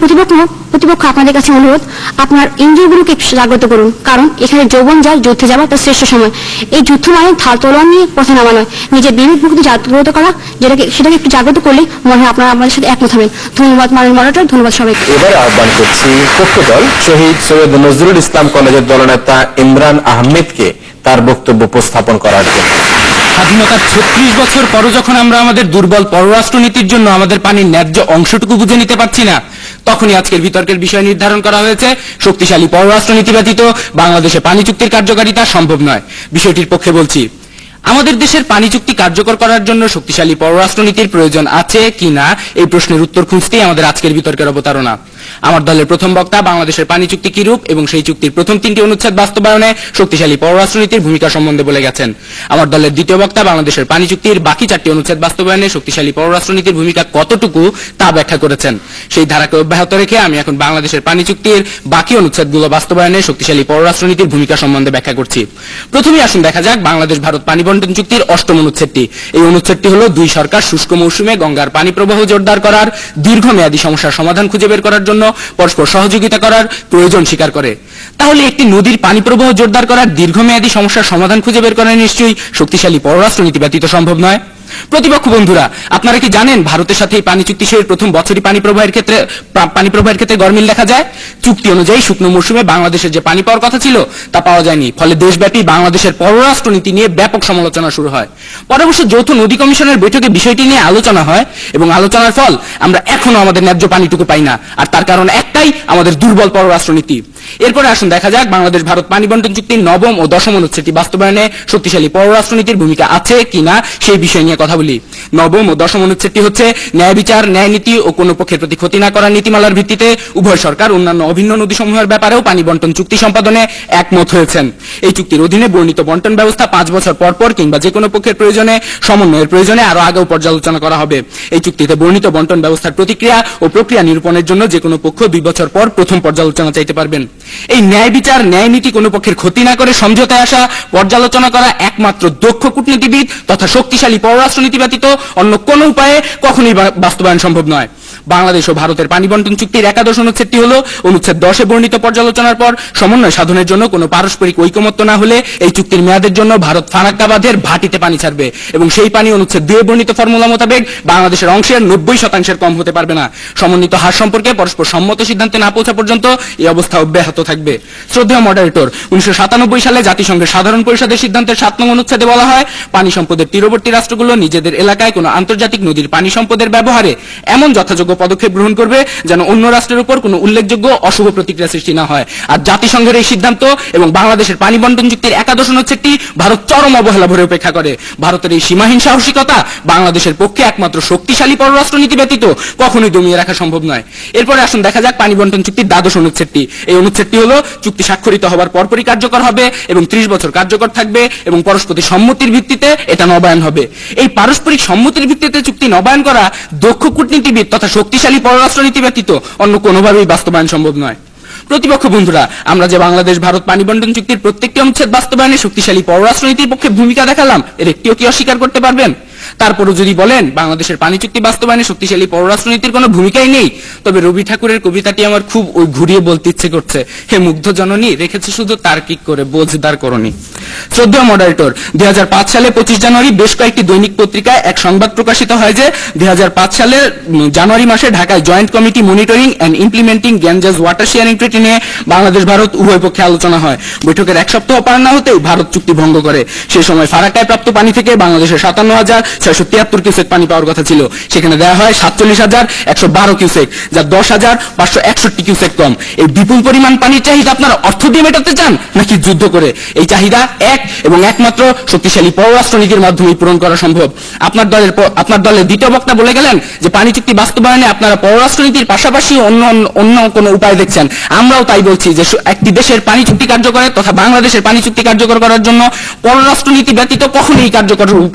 প্রতিপক্ষ আপনাদের কাছে অনুরোধ, আপনার ইন্দ্রিয়গুলোকে জাগ্রত করুন, কারণ এখানে যৌবন যায় যুদ্ধে যাওয়ার তার শ্রেষ্ঠ সময়। এই যুদ্ধ মানে ঢাল তলোয়ার নিয়ে পথে নামা নয়, নিজের বিবেক বুদ্ধি জাগ্রত করা, সেটাকে একটু জাগ্রত করলে মনে হয় আপনারা আমাদের সাথে একমত হবেন। ধন্যবাদ মাননীয় মডারেটর, ধন্যবাদ সবাইকে। এবার আহ্বান করছি পক্ষ দল শহীদ সৈয়দ নজরুল ইসলাম কলেজের দলনেতা ইমরান আহমেদকে তার বক্তব্য উপস্থাপন করার জন্য। স্বাধীনতার 36 বছর পরও যখন আমরা আমাদের দুর্বল পররাষ্ট্রনীতির জন্য আমাদের পানির ন্যায্য অংশটুকু বুঝে নিতে পারছি না, তখনই আজকের বিতর্কের বিষয় নির্ধারণ করা হয়েছে শক্তিশালী পররাষ্ট্রনীতি ব্যতীত বাংলাদেশে পানি চুক্তির কার্যকারিতা সম্ভব নয়। বিষয়টির পক্ষে বলছি, আমাদের দেশের পানি চুক্তি কার্যকর করার জন্য শক্তিশালী পররাষ্ট্রনীতির প্রয়োজন আছে কিনা এই প্রশ্নের উত্তর খুঁজতেই আমাদের আজকের বিতর্কের অবতারণা। আমার দলের প্রথম বক্তা বাংলাদেশের পানি চুক্তি কি রূপ এবং সেই চুক্তির প্রথম 3টি অনুচ্ছেদ বাস্তবায়নে শক্তিশালী পররাষ্ট্রনীতির ভূমিকা সম্বন্ধে বলে গেছেন। আমার দলের দ্বিতীয় বক্তা বাংলাদেশের পানি চুক্তির বাকি 4টি অনুচ্ছেদ বাস্তবায়নে শক্তিশালী পররাষ্ট্রনীতির ভূমিকা কতটুকু তা ব্যাখ্যা করেছেন। সেই ধারাকে অব্যাহত রেখে আমি এখন বাংলাদেশের পানি চুক্তির বাকি অনুচ্ছেদগুলো বাস্তবায়নে শক্তিশালী পররাষ্ট্রনীতির ভূমিকা সম্বন্ধে ব্যাখ্যা করছি। প্রথমেই আসুন দেখা যাক বাংলাদেশ ভারত পানি বন্টন চুক্তির 8ম অনুচ্ছেদটি। এই অনুচ্ছেদটি হলো দুই সরকার শুষ্ক মৌসুমে গঙ্গার পানি প্রবাহ জোরদার করার, দীর্ঘমেয়াদী সমস্যার সমাধান খুঁজে বের করার জন্য পরস্পর সহযোগিতা করার প্রয়োজন স্বীকার করে। তাহলে একটি নদীর পানি প্রবাহ জোরদার করার, দীর্ঘমেয়াদী সমস্যার সমাধান খুঁজে বের করা নিশ্চয়ই শক্তিশালী পররাষ্ট্রনীতি ব্যতীত সম্ভব নয়। প্রতিপক্ষ বন্ধুরা, আপনারা কি জানেন ভারতের সাথে এই পানি চুক্তি সইয়ের প্রথম বছরই পানি প্রবাহের ক্ষেত্রে গরমিল দেখা যায়। চুক্তি অনুযায়ী শুকনো মৌসুমে বাংলাদেশের যে পানি পাওয়ার কথা ছিল তা পাওয়া যায়নি, ফলে দেশব্যাপী বাংলাদেশের পররাষ্ট্রনীতি নিয়ে ব্যাপক সমালোচনা শুরু হয়। পরবর্তী যৌথ নদী কমিশনের বৈঠকে বিষয়টি নিয়ে আলোচনা হয় এবং আলোচনার ফল আমরা এখনো আমাদের ন্যায্য পানিটুকু পাই না, আর তার কারণ একটাই, আমাদের দুর্বল পররাষ্ট্রনীতি। এরপরে আসুন দেখা যাক বাংলাদেশ ভারত পানি বন্টন চুক্তির 9ম ও 10ম অনুচ্ছেদটি বাস্তবায়নে শক্তিশালী পররাষ্ট্রনীতির ভূমিকা আছে কিনা সেই বিষয় নিয়ে কথা বলি। 9ম ও 10ম অনুচ্ছেদটি হচ্ছে ন্যায় বিচার, ন্যায় নীতি ও কোনো পক্ষের প্রতি ক্ষতি না করার নীতিমালার ভিত্তিতে উভয় সরকার অন্যান্য অভিন্ন নদীসমূহের ব্যাপারেও পানি বন্টন চুক্তি সম্পাদনে একমত হয়েছেন। এই চুক্তির অধীনে বর্ণিত বন্টন ব্যবস্থা 5 বছর পর পর কিংবা যে কোনো পক্ষের প্রয়োজনে সমন্বয়ের প্রয়োজনে আরো আগেও পর্যালোচনা করা হবে। এই চুক্তিতে বর্ণিত বন্টন ব্যবস্থার প্রতিক্রিয়া ও প্রক্রিয়া নিরূপণের জন্য যে কোনো পক্ষ 2 বছর পর প্রথম পর্যালোচনা চাইতে পারবেন। এই ন্যায় বিচার, ন্যায় নীতি, কোনো পক্ষের ক্ষতি না করে সমঝোতায় আসা, পর্যালোচনা করা একমাত্র দক্ষ কূটনীতিবিদ তথা শক্তিশালী পররাষ্ট্রনীতি ব্যতীত অন্য কোন উপায়ে কখনোই বাস্তবায়ন সম্ভব নয়। বাংলাদেশ ও ভারতের পানি বন্টন চুক্তির 11 অনুচ্ছেদটি হলো অনুচ্ছেদ 10-এ বর্ণিত পর্যালোচনার পর সমন্বয় সাধনের জন্য কোনো পারস্পরিক ঐকমত্য না হলে এই চুক্তির মেয়াদের জন্য ভারত ফারাক্কা বাঁধের ভাটিতে পানি ছাড়বে এবং সেই পানি অনুচ্ছেদ 2-এ বর্ণিত ফর্মুলা মোতাবেক বাংলাদেশের অংশের 90% কম হতে পারবে না। সমন্বিত হার সম্পর্কে পরস্পর সম্মত সিদ্ধান্তে না পৌঁছা পর্যন্ত এই অবস্থা অব্যাহত থাকবে। শ্রদ্ধেয় মডারেটর, 1997 সালে জাতিসংঘের সাধারণ পরিষদের সিদ্ধান্তের 7 নং অনুচ্ছেদে বলা হয়, পানি সম্পদের তীরবর্তী রাষ্ট্রগুলো নিজেদের এলাকায় কোনো আন্তর্জাতিক নদীর পানি সম্পদের ব্যবহারে এমন যথাযোগ্য যথাযোগ্য পদক্ষেপ গ্রহণ করবে যেন অন্য রাষ্ট্রের উপর কোনো উল্লেখযোগ্য অশুভ প্রতিক্রিয়া সৃষ্টি না হয়। আর জাতিসংঘের এই সিদ্ধান্ত এবং বাংলাদেশের পানি বন্টন চুক্তির একাদশ অনুচ্ছেদটি ভারত চরম অবহেলা ভরে উপেক্ষা করে। ভারতের এই সীমাহীন সাহসিকতা বাংলাদেশের পক্ষে একমাত্র শক্তিশালী পররাষ্ট্রনীতি ব্যতীত কখনোই দমিয়ে রাখা সম্ভব নয়। এরপরে আসুন দেখা যাক পানি বন্টন চুক্তির দ্বাদশ অনুচ্ছেদটি। এই অনুচ্ছেদটি হলো চুক্তি স্বাক্ষরিত হবার পরপরই কার্যকর হবে এবং 30 বছর কার্যকর থাকবে এবং পারস্পরিক সম্মতির ভিত্তিতে এটা নবায়ন হবে। এই পারস্পরিক সম্মতির ভিত্তিতে চুক্তি নবায়ন করা দক্ষ কূটনীতিবিদ তথা শক্তিশালী পররাষ্ট্রনীতি ব্যতীত অন্য কোনোভাবেই বাস্তবায়ন সম্ভব নয়। প্রতিপক্ষ বন্ধুরা, আমরা যে বাংলাদেশ ভারত পানি বন্টন চুক্তির প্রত্যেকটি অনুচ্ছেদ বাস্তবায়নে শক্তিশালী পররাষ্ট্রনীতির পক্ষে ভূমিকা দেখালাম, এর একটিও কি অস্বীকার করতে পারবেন? তারপরও যদি বলেন বাংলাদেশের পানি চুক্তি বাস্তবায়নে শক্তিশালী পররাষ্ট্রনীতির কোনো ভূমিকাই নেই, তবে রবি ঠাকুরের কবিতাটি আমার খুব ওই ঘুরিয়ে বলতে ইচ্ছে করছে, হে মুগ্ধ জননী রেখেছে শুধু তার্কিক করে বোঝদার করণী। শ্রদ্ধেয় মডারেটর, 2005 সালে 25 জানুয়ারি বেশ কয়েকটি দৈনিক পত্রিকায় এক সংবাদ প্রকাশিত হয় যে 2005 সালের জানুয়ারি মাসে ঢাকায় joint committee monitoring and implementing Ganges water sharing treaty নিয়ে বাংলাদেশ ভারত উভয় পক্ষে আলোচনা হয়। বৈঠকের এক সপ্তাহ পার না হতেই ভারত চুক্তি ভঙ্গ করে। সেই সময় ফারাক্কায় প্রাপ্ত পানি থেকে বাংলাদেশের 57,673 কিউসেক পানি পাওয়ার কথা ছিল, সেখানে দেওয়া হয় 47,112 কিউসেক, যা 10,561 কিউসেক কম। এই বিপুল পরিমাণ পানির চাহিদা আপনারা অর্থ দিয়ে মেটাতে চান নাকি যুদ্ধ করে? এই চাহিদা এক এবং একমাত্র শক্তিশালী পররাষ্ট্রনীতির মাধ্যমেই পূরণ করা সম্ভব। আপনার দলের দ্বিতীয় বক্তা বলে গেলেন যে পানি চুক্তি বাস্তবায়নে আপনারা পররাষ্ট্রনীতির পাশাপাশি অন্য কোনো উপায় দেখছেন। আমরাও তাই বলছি যে একটি দেশের পানি চুক্তি কার্যকর তথা বাংলাদেশের পানি চুক্তি কার্যকর করার জন্য পররাষ্ট্রনীতি ব্যতীত কখনোই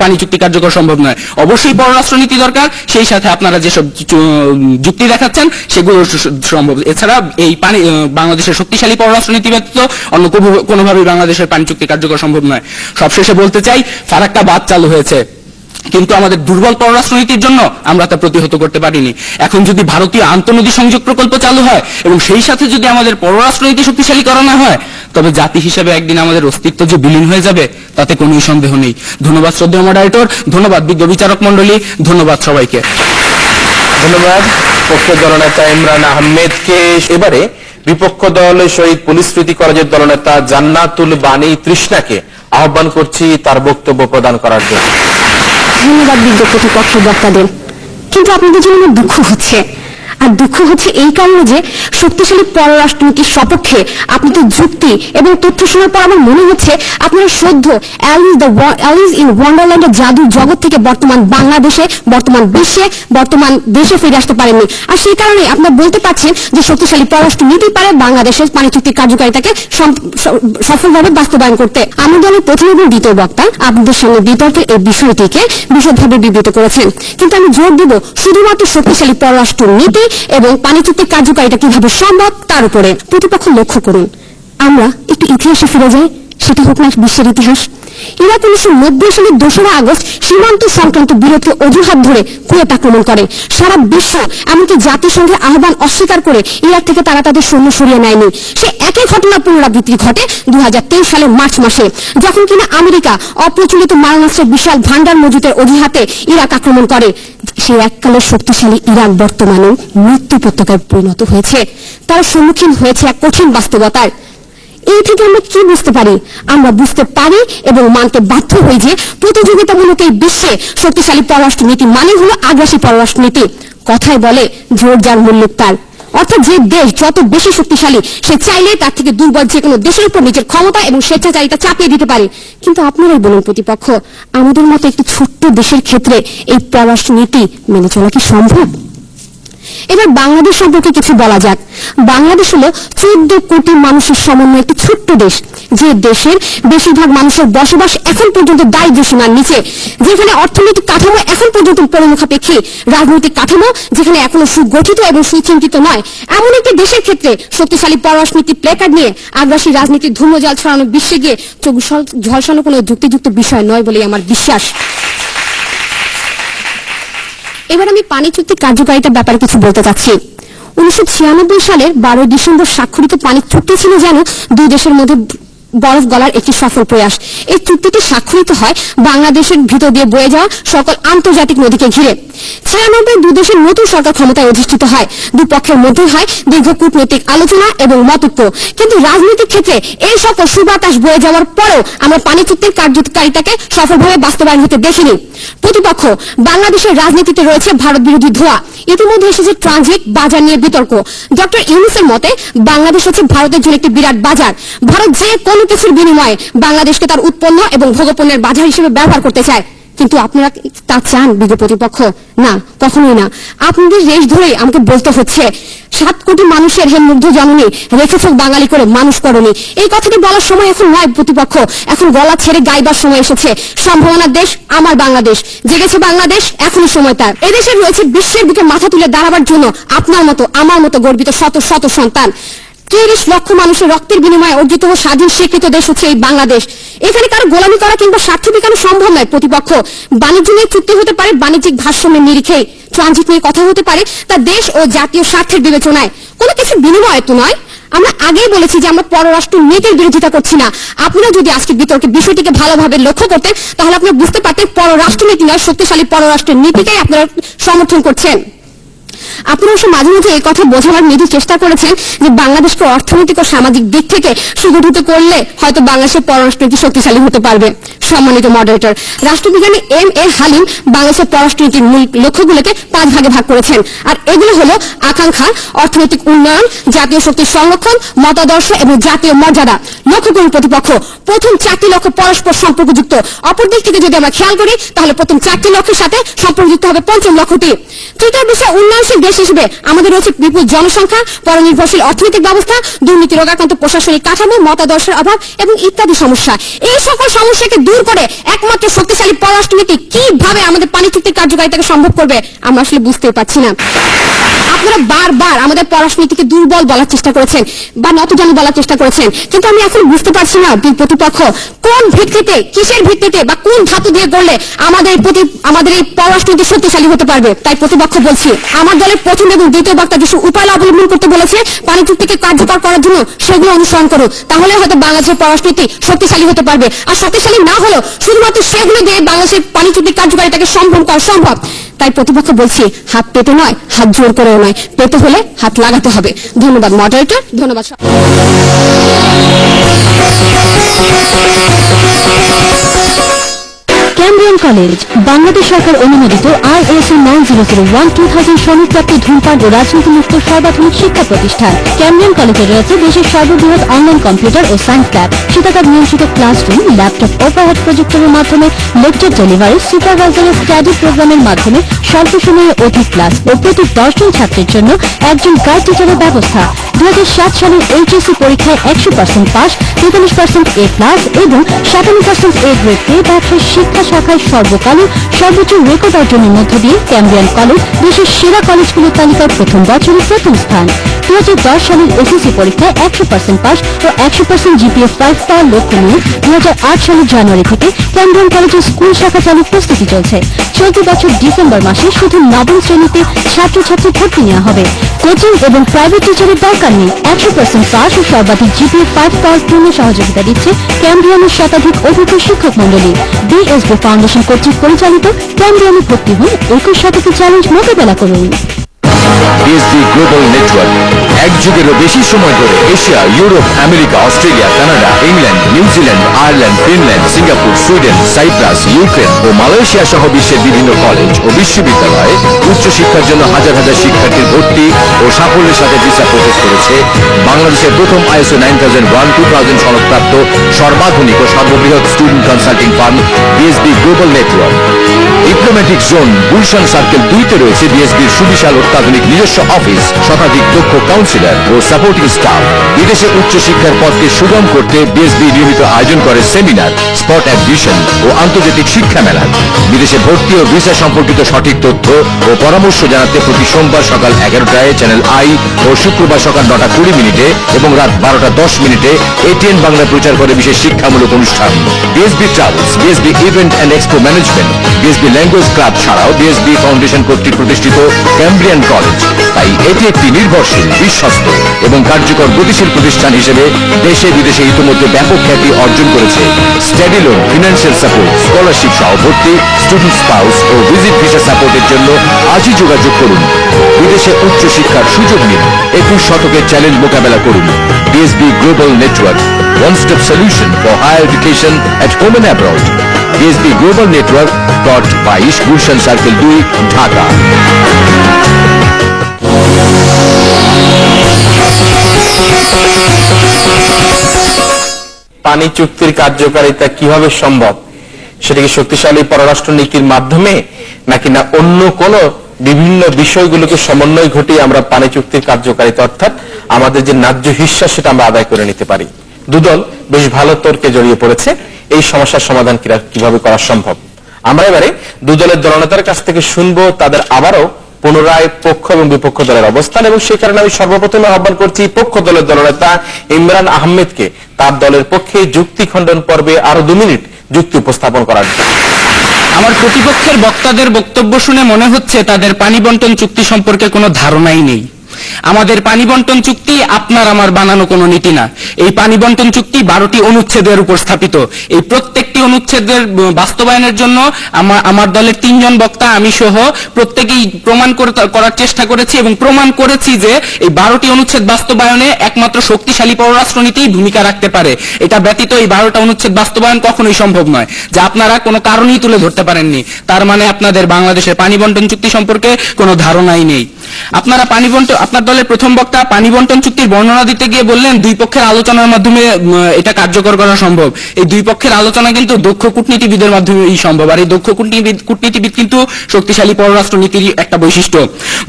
পানি চুক্তি কার্যকর সম্ভব নয়। অবশ্যই পররাষ্ট্রনীতি দরকার, সেই সাথে আপনারা যেসব যুক্তি দেখাচ্ছেন সেগুলো সম্ভব। এছাড়া এই বাংলাদেশের শক্তিশালী পররাষ্ট্রনীতি ব্যতীত অন্য কোনোভাবেই বাংলাদেশের পানি চুক্তি কার্যকর সম্ভব নয়। সবশেষে বলতে চাই, ফারাক্কা বাঁধ চালু হয়েছে, কিন্তু আমাদের দুর্বল পররাষ্ট্রনীতির জন্য আমরা তা প্রতিহত করতে পারিনি। এখন যদি ভারতীয় আন্তঃনদী সংযোগ প্রকল্প চালু হয় এবং সেই সাথে যদি আমাদের পররাষ্ট্রনীতি শক্তিশালী করা না হয়, তবে জাতি হিসেবে একদিন আমাদের অস্তিত্ব যে বিলীন হয়ে যাবে তাতে কোনো সন্দেহ নেই। ধন্যবাদ শ্রদ্ধেয় মডারেটর, ধন্যবাদ বিজ্ঞ বিচারক মণ্ডলী, ধন্যবাদ সবাইকে। ধন্যবাদ পক্ষ দলনেতা ইমরান আহমেদকে। এবারে বিপক্ষ দল শহীদ পুলিশ স্মৃতি কলেজের দলনেতা জান্নাতুল বানী তৃষ্ণাকে আহ্বান করছি তার বক্তব্য প্রদান করার জন্য। ধন্যবাদ বিজ্ঞ প্রতিপক্ষ বক্তাদের, কিন্তু আপনাদের জন্য আমার দুঃখ হচ্ছে। আর দুঃখ হচ্ছে এই কারণে যে শক্তিশালী পররাষ্ট্রনীতির সপক্ষে আপনাদের যুক্তি এবং তথ্য শোনার পর আমার মনে হচ্ছে আপনারা সদ্য অ্যালিস ইন ওয়ান্ডারল্যান্ডের জাদুর জগৎ থেকে বর্তমান বাংলাদেশে, বর্তমান বিশ্বে, বর্তমান দেশে ফিরে আসতে পারেননি। আর সেই কারণে আপনারা বলতে পারছেন যে শক্তিশালী পররাষ্ট্রনীতি পারে বাংলাদেশের পানি চুক্তির কার্যকারিতাকে সফলভাবে বাস্তবায়ন করতে। আমাদের দলের প্রথম এবং দ্বিতীয় বক্তা আপনাদের সামনে বিতর্কের এই বিষয়টিকে বিশদভাবে বিবৃত করেছেন, কিন্তু আমি জোর দেব শুধুমাত্র শক্তিশালী পররাষ্ট্রনীতি এবং পানি চুক্তির কার্যকারিতা কিভাবে সম্ভব তার উপরে। প্রতিপক্ষ লক্ষ্য করুন, আমরা একটু ইতিহাসে ফিরে যাই, সেটা হোক না বিশ্বের ইতিহাস। ইরাক 1990 সালের 2রা আগস্ট সীমান্ত সংক্রান্ত বিরোধকে অজুহাত ধরে কুয়েত আক্রমণ করে। সারা বিশ্ব এমনকি জাতিসংঘের আহ্বান অস্বীকার করে ইরাক থেকে তারা তাদের সৈন্য সরিয়ে নেয়নি। সে একই ঘটনা পুনরাবৃত্তি ঘটে 2023 সালের মার্চ মাসে, যখন কিনা আমেরিকা অপ্রচলিত মারণাস্ত্রের বিশাল ভান্ডার মজুতের অজুহাতে ইরাক আক্রমণ করে। সেই এককালের শক্তিশালী ইরাক বর্তমানে মৃত্যু উপত্যকায় পরিণত হয়েছে। তারা সম্মুখীন হয়েছে এক কঠিন বাস্তবতার। এই থেকে আমরা কি বুঝতে পারি? আমরা বুঝতে পারি এবং মানতে বাধ্য হই যে প্রতিযোগিতামূলক এই বিশ্বে শক্তিশালী পররাষ্ট্রনীতি মানে হলো আগ্রাসী পররাষ্ট্রনীতি। কথায় বলে জোর যার মূল্য তার, অর্থাৎ যে দেশ যত বেশি শক্তিশালী সে চাইলে তার থেকে দুর্বল যে কোনো দেশের উপর নিজের ক্ষমতা এবং স্বেচ্ছাচারিতা চাপিয়ে দিতে পারে। কিন্তু আপনারাই বলুন প্রতিপক্ষ, আমাদের মতো একটি ছোট্ট দেশের ক্ষেত্রে এই পররাষ্ট্রনীতি মেনে চলা কি সম্ভব? এবার বাংলাদেশ সম্পর্কে কিছু বলা যাক। বাংলাদেশ হলো 14 কোটি মানুষের সমন্বয় একটি ছোট্ট দেশ, যে দেশের বেশিরভাগ মানুষের বসবাস এখন পর্যন্ত দারিদ্র্য সীমার নিচে, যেখানে অর্থনৈতিক কাঠামো এখন পর্যন্ত পরিমুখাপেক্ষী, রাজনৈতিক কাঠামো যেখানে এখনো সুগঠিত এবং সুচিন্তিত নয়। এমন একটি দেশের ক্ষেত্রে শক্তিশালী পররাষ্ট্রনীতি প্লেকার্ড নিয়ে আগ্রাসী রাজনীতির ধূম্রজাল ছড়ানো বিশ্বে গিয়ে চোখ ঝলসানো কোনো যুক্তিযুক্ত বিষয় নয় বলেই আমার বিশ্বাস। এবার আমি পানি চুক্তি কার্যকারিতার ব্যাপারে কিছু বলতে চাচ্ছি। 1996 সালের 12 ডিসেম্বর স্বাক্ষরিত পানি চুক্তি ছিল যেন দুই দেশের মধ্যে বরফ গলার একটি সফল প্রয়াস। এই চুক্তিটি স্বাক্ষরিত হয় বাংলাদেশের ভিতর দিয়ে বয়ে যাওয়া সকল আন্তর্জাতিক নদীকে ঘিরে। 96 দুই দেশের নতুন সরকার ক্ষমতায় অধিষ্ঠিত হয়। দুপক্ষের মধ্যে হয় দীর্ঘ কূটনৈতিক আলোচনা এবং মতৈক্য। কিন্তু রাজনৈতিক ক্ষেত্রে এই সকল সুবাতাস বয়ে যাওয়ার পরেও আমরা পানি চুক্তির কার্যকারিতাকে সফলভাবে বাস্তবায়ন হতে দেখিনি। প্রতিপক্ষ বাংলাদেশের রাজনীতিতে রয়েছে ভারত বিরোধী ধোঁয়া। ইতিমধ্যে এসেছে ট্রানজিট বাজার নিয়ে বিতর্ক। ডক্টর ইউনূসের মতে বাংলাদেশ হচ্ছে ভারতের জন্য একটি বিরাট বাজার। ভারত যে কোনো কিছুর বিনিময়ে বাংলাদেশকে তার উৎপন্ন এবং ভোগপণ্যের বাজার হিসেবে ব্যবহার করতে চায়। কিন্তু আপনারা তা চান বিরোধী প্রতিপক্ষ? না, কখনোই না। আপনাদের রেশ ধরেই আমাকে বলতে হচ্ছে 7 কোটি মানুষের হে মুগ্ধ জননী রেখেছ বাঙালি করে মানুষ করনি। এই কথাটি বলার সময় এখন নয় প্রতিপক্ষ, এখন গলা ছেড়ে গাইবার সময় এসেছে। সম্ভাবনার দেশ আমার বাংলাদেশ, জেগেছে বাংলাদেশ, এখনই সময় তার। এদেশে রয়েছে বিশ্বের বুকে মাথা তুলে দাঁড়াবার জন্য আপনার মতো আমার মতো গর্বিত শত শত সন্তান। 30 লক্ষ মানুষের রক্তের বিনিময়ে অর্জিত ও স্বাধীন স্বীকৃত দেশ হচ্ছে এই বাংলাদেশ। এখানে কারো গোলামি করা কিংবা স্বার্থ বিকানো সম্ভব নয় প্রতিপক্ষ। বাণিজ্য নিয়ে চুক্তি হতে পারে বাণিজ্যিক ভারসাম্যের নিরিখে, ট্রানজিট নিয়ে কথা হতে পারে তা দেশ ও জাতীয় স্বার্থের বিবেচনায়, কোনো কিছু বিনিময়ে তো নয়। আমরা আগেই বলেছি যে আমরা পররাষ্ট্র নীতির বিরোধিতা করছি না। আপনারা যদি আজকে বিতর্কে বিষয়টিকে ভালোভাবে লক্ষ্য করতেন তাহলে আপনারা বুঝতে পারতেন পররাষ্ট্র নীতি নয়, শক্তিশালী পররাষ্ট্রের নীতিকেই আপনারা সমর্থন করছেন। আপনারা অবশ্য মাঝে মাঝে এই কথা বোঝাবার নিজে চেষ্টা করেছেন যে বাংলাদেশকে অর্থনৈতিক ও সামাজিক দিক থেকে সুগঠিত করলে হয়তো বাংলাদেশের পররাষ্ট্রনীতি শক্তিশালী হতে পারবে। সম্মানিত মডারেটর, রাষ্ট্রবিজ্ঞানী M.A. হালিম বাংলাদেশের পররাষ্ট্রনীতির মূল লক্ষ্যগুলোকে 5 ভাগে ভাগ করেছেন। আর এগুলো হলো আকাঙ্ক্ষা, অর্থনৈতিক উন্নয়ন, জাতীয় শক্তির সংরক্ষণ, মতাদর্শ এবং জাতীয় মর্যাদা। লক্ষ্য করুন প্রতিপক্ষ, প্রথম 4টি লক্ষ্য পরস্পর সম্পর্কযুক্ত। অপর দিক থেকে যদি আমরা খেয়াল করি তাহলে প্রথম 4টি লক্ষ্যের সাথে সম্পর্কযুক্ত হবে পঞ্চম লক্ষ্যটি। তৃতীয় বিষয় উন্নয়নশীল দেশ হিসেবে আমাদের রয়েছে বিপুল জনসংখ্যা, পরনির্ভরশীল অর্থনৈতিক ব্যবস্থা, দুর্নীতি রোগাক্রান্ত প্রশাসনিক কাঠামো, মতাদর্শের অভাব এবং ইত্যাদি সমস্যা। এই সকল সমস্যাকে দূর করে একমাত্র শক্তিশালী পররাষ্ট্রনীতি কিভাবে আমাদের পানি চুক্তির কার্যকারিতাকে সম্ভব করবে আমরা আসলে বুঝতেই পারছি না। আপনারা বারবার আমাদের পররাষ্ট্রনীতিকে দুর্বল বলার চেষ্টা করেছেন বা নতজানু বলার চেষ্টা করেছেন, কিন্তু আমি এখন বুঝতে পারছি না প্রতিপক্ষ কোন ভিত্তিতে, কিসের ভিত্তিতে বা কোন ধাতু দিয়ে গড়লে আমাদের এই পররাষ্ট্রনীতি শক্তিশালী হতে পারবে। তাই প্রতিপক্ষ বলছি, আমার দলের প্রথম এবং দ্বিতীয় বক্তা যেসব উপায় অবলম্বন করতে বলেছে পানি চুক্তিকে কার্যকর করার জন্য সেগুলো অনুসরণ করো, তাহলে হয়তো বাংলাদেশের পররাষ্ট্রনীতি শক্তিশালী হতে পারবে। আর শক্তিশালী না হলেও শুধুমাত্র সেগুলো দিয়ে বাংলাদেশের পানি চুক্তির কার্যকারিতাকে সম্ভব করা সম্ভব। তাই প্রতিপক্ষ বলছি, হাত পেতে নয়, হাত জোর করেও নয়, পেতে হলে হাত লাগাতে হবে। ধন্যবাদ মডারেটর, ধন্যবাদ। ক্যামব্রিয়ান কলেজ বাংলাদেশ সরকার অনুমোদিত ISO 9001:2000 সনদপ্রাপ্ত ধূমপান ও রাজনীতি মুক্ত সর্বাধুনিক শিক্ষা প্রতিষ্ঠান। ক্যামব্রিয়ান কলেজে রয়েছে দেশের সর্ববৃহৎ অনলাইন কম্পিউটার ও সায়েন্স ল্যাব, শীতাতাপ নিয়ন্ত্রিত ক্লাসরুম, ল্যাপটপ ওভারহেড প্রজেক্টরের মাধ্যমে লেকচার ডেলিভারি, সুপারভাইজারের স্টাডি প্রোগ্রামের মাধ্যমে স্বল্প সময়ে অধিক ক্লাস ও প্রতি 10 জন ছাত্রের জন্য একজন গাইড টিচারের ব্যবস্থা। 2007 সালের HSC পরীক্ষায় 100% পাস, 43% A+ এবং 57% A গ্রেড পেয়ে ব্যবসায় শিক্ষা শাখায় সর্বকালীন সর্বোচ্চ রেকর্ড অর্জনের মধ্য দিয়ে ক্যামব্রিয়ান কলেজ দেশের সেরা কলেজগুলোর তালিকার প্রথম বছরে প্রথম স্থান। 2010 সালের SSC পরীক্ষায় 100% পাস ও 100% GPA 5 পাওয়ার লক্ষ্য নিয়ে 2008 সালের জানুয়ারি থেকে ক্যামব্রিয়ান কলেজের স্কুল শাখা চালুর প্রস্তুতি চলছে। চলতি বছর ডিসেম্বর মাসে শুধু নবম শ্রেণীতে ছাত্রছাত্রী ভর্তি নেওয়া হবে। কোচিং এবং প্রাইভেট টিচারের দরকার নেই। 100% পাস ও সর্বাধিক GPA 5 পাওয়ার পূর্ণ সহযোগিতা দিচ্ছে ক্যামব্রিয়ানের শতাধিক অভিজ্ঞ শিক্ষক মন্ডলী। BSB ফাউন্ডেশন কর্তৃক পরিচালিত ক্যামব্রিয়ানে ভর্তি হন, 21 শতকের চ্যালেঞ্জ মোকাবেলা করুন। BSB গ্লোবাল নেটওয়ার্ক এক যুগেরও বেশি সময় ধরে Asia, Europe, America, Australia, Canada, England, New Zealand, Ireland, Finland, Singapore, Sweden, Cyprus, Ukraine ও মালয়েশিয়া সহ বিশ্বের বিভিন্ন কলেজ ও বিশ্ববিদ্যালয়ে উচ্চশিক্ষার জন্য হাজার হাজার শিক্ষার্থীর ভর্তি ও সাফল্যের সাথে ভিসা প্রসেস করেছে বাংলাদেশের প্রথম ISO 9001:2000 সনদপ্রাপ্ত সর্বাধুনিক ও সর্ববৃহৎ student consulting firm BSB global network. Diplomatic zone Gulshan circle 2-তে রয়েছে BSBর সুবিশাল অত্যাধুনিক নিজস্ব অফিস, শতাধিক দক্ষ কাউন্সিলর ও সাপোর্টিং স্টাফ। বিদেশে উচ্চশিক্ষার পথকে সুগম করতে BSB নিয়মিত আয়োজন করে সেমিনার, স্পট অ্যাডমিশন ও আন্তর্জাতিক শিক্ষা মেলা। বিদেশে ভর্তি ও ভিসা সম্পর্কিত সঠিক তথ্য ও পরামর্শ জানাতে প্রতি সোমবার সকাল 11টায় চ্যানেল I ও শুক্রবার সকাল 9:20 এবং রাত 12:10 ATN বাংলা প্রচার করে বিশেষ শিক্ষামূলক অনুষ্ঠান। BSB travels, BSB event and expo management, BSB language club ছাড়াও বিএসবি ফাউন্ডেশন কর্তৃক প্রতিষ্ঠিত ক্যামব্রিয়ান কলেজ। তাই এটি একটি নির্ভরশীল, বিশ্বস্ত এবং কার্যকর গতিশীল প্রতিষ্ঠান হিসেবে দেশে বিদেশে ইতিমধ্যে ব্যাপক খ্যাতি অর্জন করেছে। Study loan, financial support, scholarship সহ ভর্তি, স্টুডেন্ট স্পাউস ও ভিজিট ভিসা সাপোর্টের জন্য আজই যোগাযোগ করুন। বিদেশে উচ্চ শিক্ষার সুযোগ নিন, 21 শতকের চ্যালেঞ্জ মোকাবেলা করুন। BSB global network, one step solution for higher education at home and abroad. BSB global network, plot 22, Gulshan circle 2, Dhaka. পানি চুক্তির কার্যকারিতা কিভাবে সম্ভব, সেটা কি শক্তিশালী পররাষ্ট্র নীতির মাধ্যমে নাকি না অন্য কোন বিভিন্ন বিষয়গুলোকে সমন্বয় ঘটিয়ে আমরা পানি চুক্তির কার্যকারিতা অর্থাৎ আমাদের যে ন্যায্য হিস্সা সেটা আমরা আদায় করে নিতে পারি? দুদল বেশ ভালো তর্কে জড়িয়ে পড়েছে এই সমস্যার সমাধান কিভাবে করা সম্ভব। আমরা এবারে দুদলের দলনেতার কাছ থেকে শুনবো তাদের আবারও পুনরায় পক্ষ এবং বিপক্ষ দলের অবস্থান, এবং সেই কারণে আমি সর্বপ্রথমে আহ্বান করছি পক্ষ দলের দলনেতা ইমরান আহমেদকে তার দলের পক্ষে যুক্তি খণ্ডন পর্বে আরো 2 মিনিট যুক্তি উপস্থাপন করার জন্য। আমার প্রতিপক্ষের বক্তাদের বক্তব্য শুনে মনে হচ্ছে তাদের পানি বন্টন চুক্তি সম্পর্কে কোনো ধারণাই নেই। আমাদের পানি বন্টন চুক্তি আপনার আমার বানানো কোনো নীতি না। এই পানি বন্টন চুক্তি 12টি অনুচ্ছেদের উপর স্থাপিত। এই প্রত্যেকটি অনুচ্ছেদের বাস্তবায়নের জন্য আমার দলের 3 জন বক্তা, আমি সহ প্রত্যেকেই প্রমাণ করার চেষ্টা করেছি এবং প্রমাণ করেছি যে এই 12টি অনুচ্ছেদ বাস্তবায়নে একমাত্র শক্তিশালী পররাষ্ট্রনীতি ভূমিকা রাখতে পারে। এটা ব্যতীত এই 12টা অনুচ্ছেদ বাস্তবায়ন কখনোই সম্ভব নয়। যা আপনারা কোনো কারণেই তুলে ধরতে পারেননি, তার মানে আপনাদের বাংলাদেশের পানি বন্টন চুক্তি সম্পর্কে কোনো ধারণাই নেই। আপনারা আপনার দলের প্রথম বক্তা পানি বন্টন চুক্তির বর্ণনা দিতে গিয়ে বললেন 2 পক্ষের আলোচনার মাধ্যমে এটা কার্যকর করা সম্ভব। এই 2 পক্ষের আলোচনা কিন্তু দক্ষ কূটনীতিবিদের মাধ্যমেই সম্ভব, আর এই দক্ষ কূটনীতিবিদ কিন্তু শক্তিশালী পররাষ্ট্র নীতির একটা বৈশিষ্ট্য।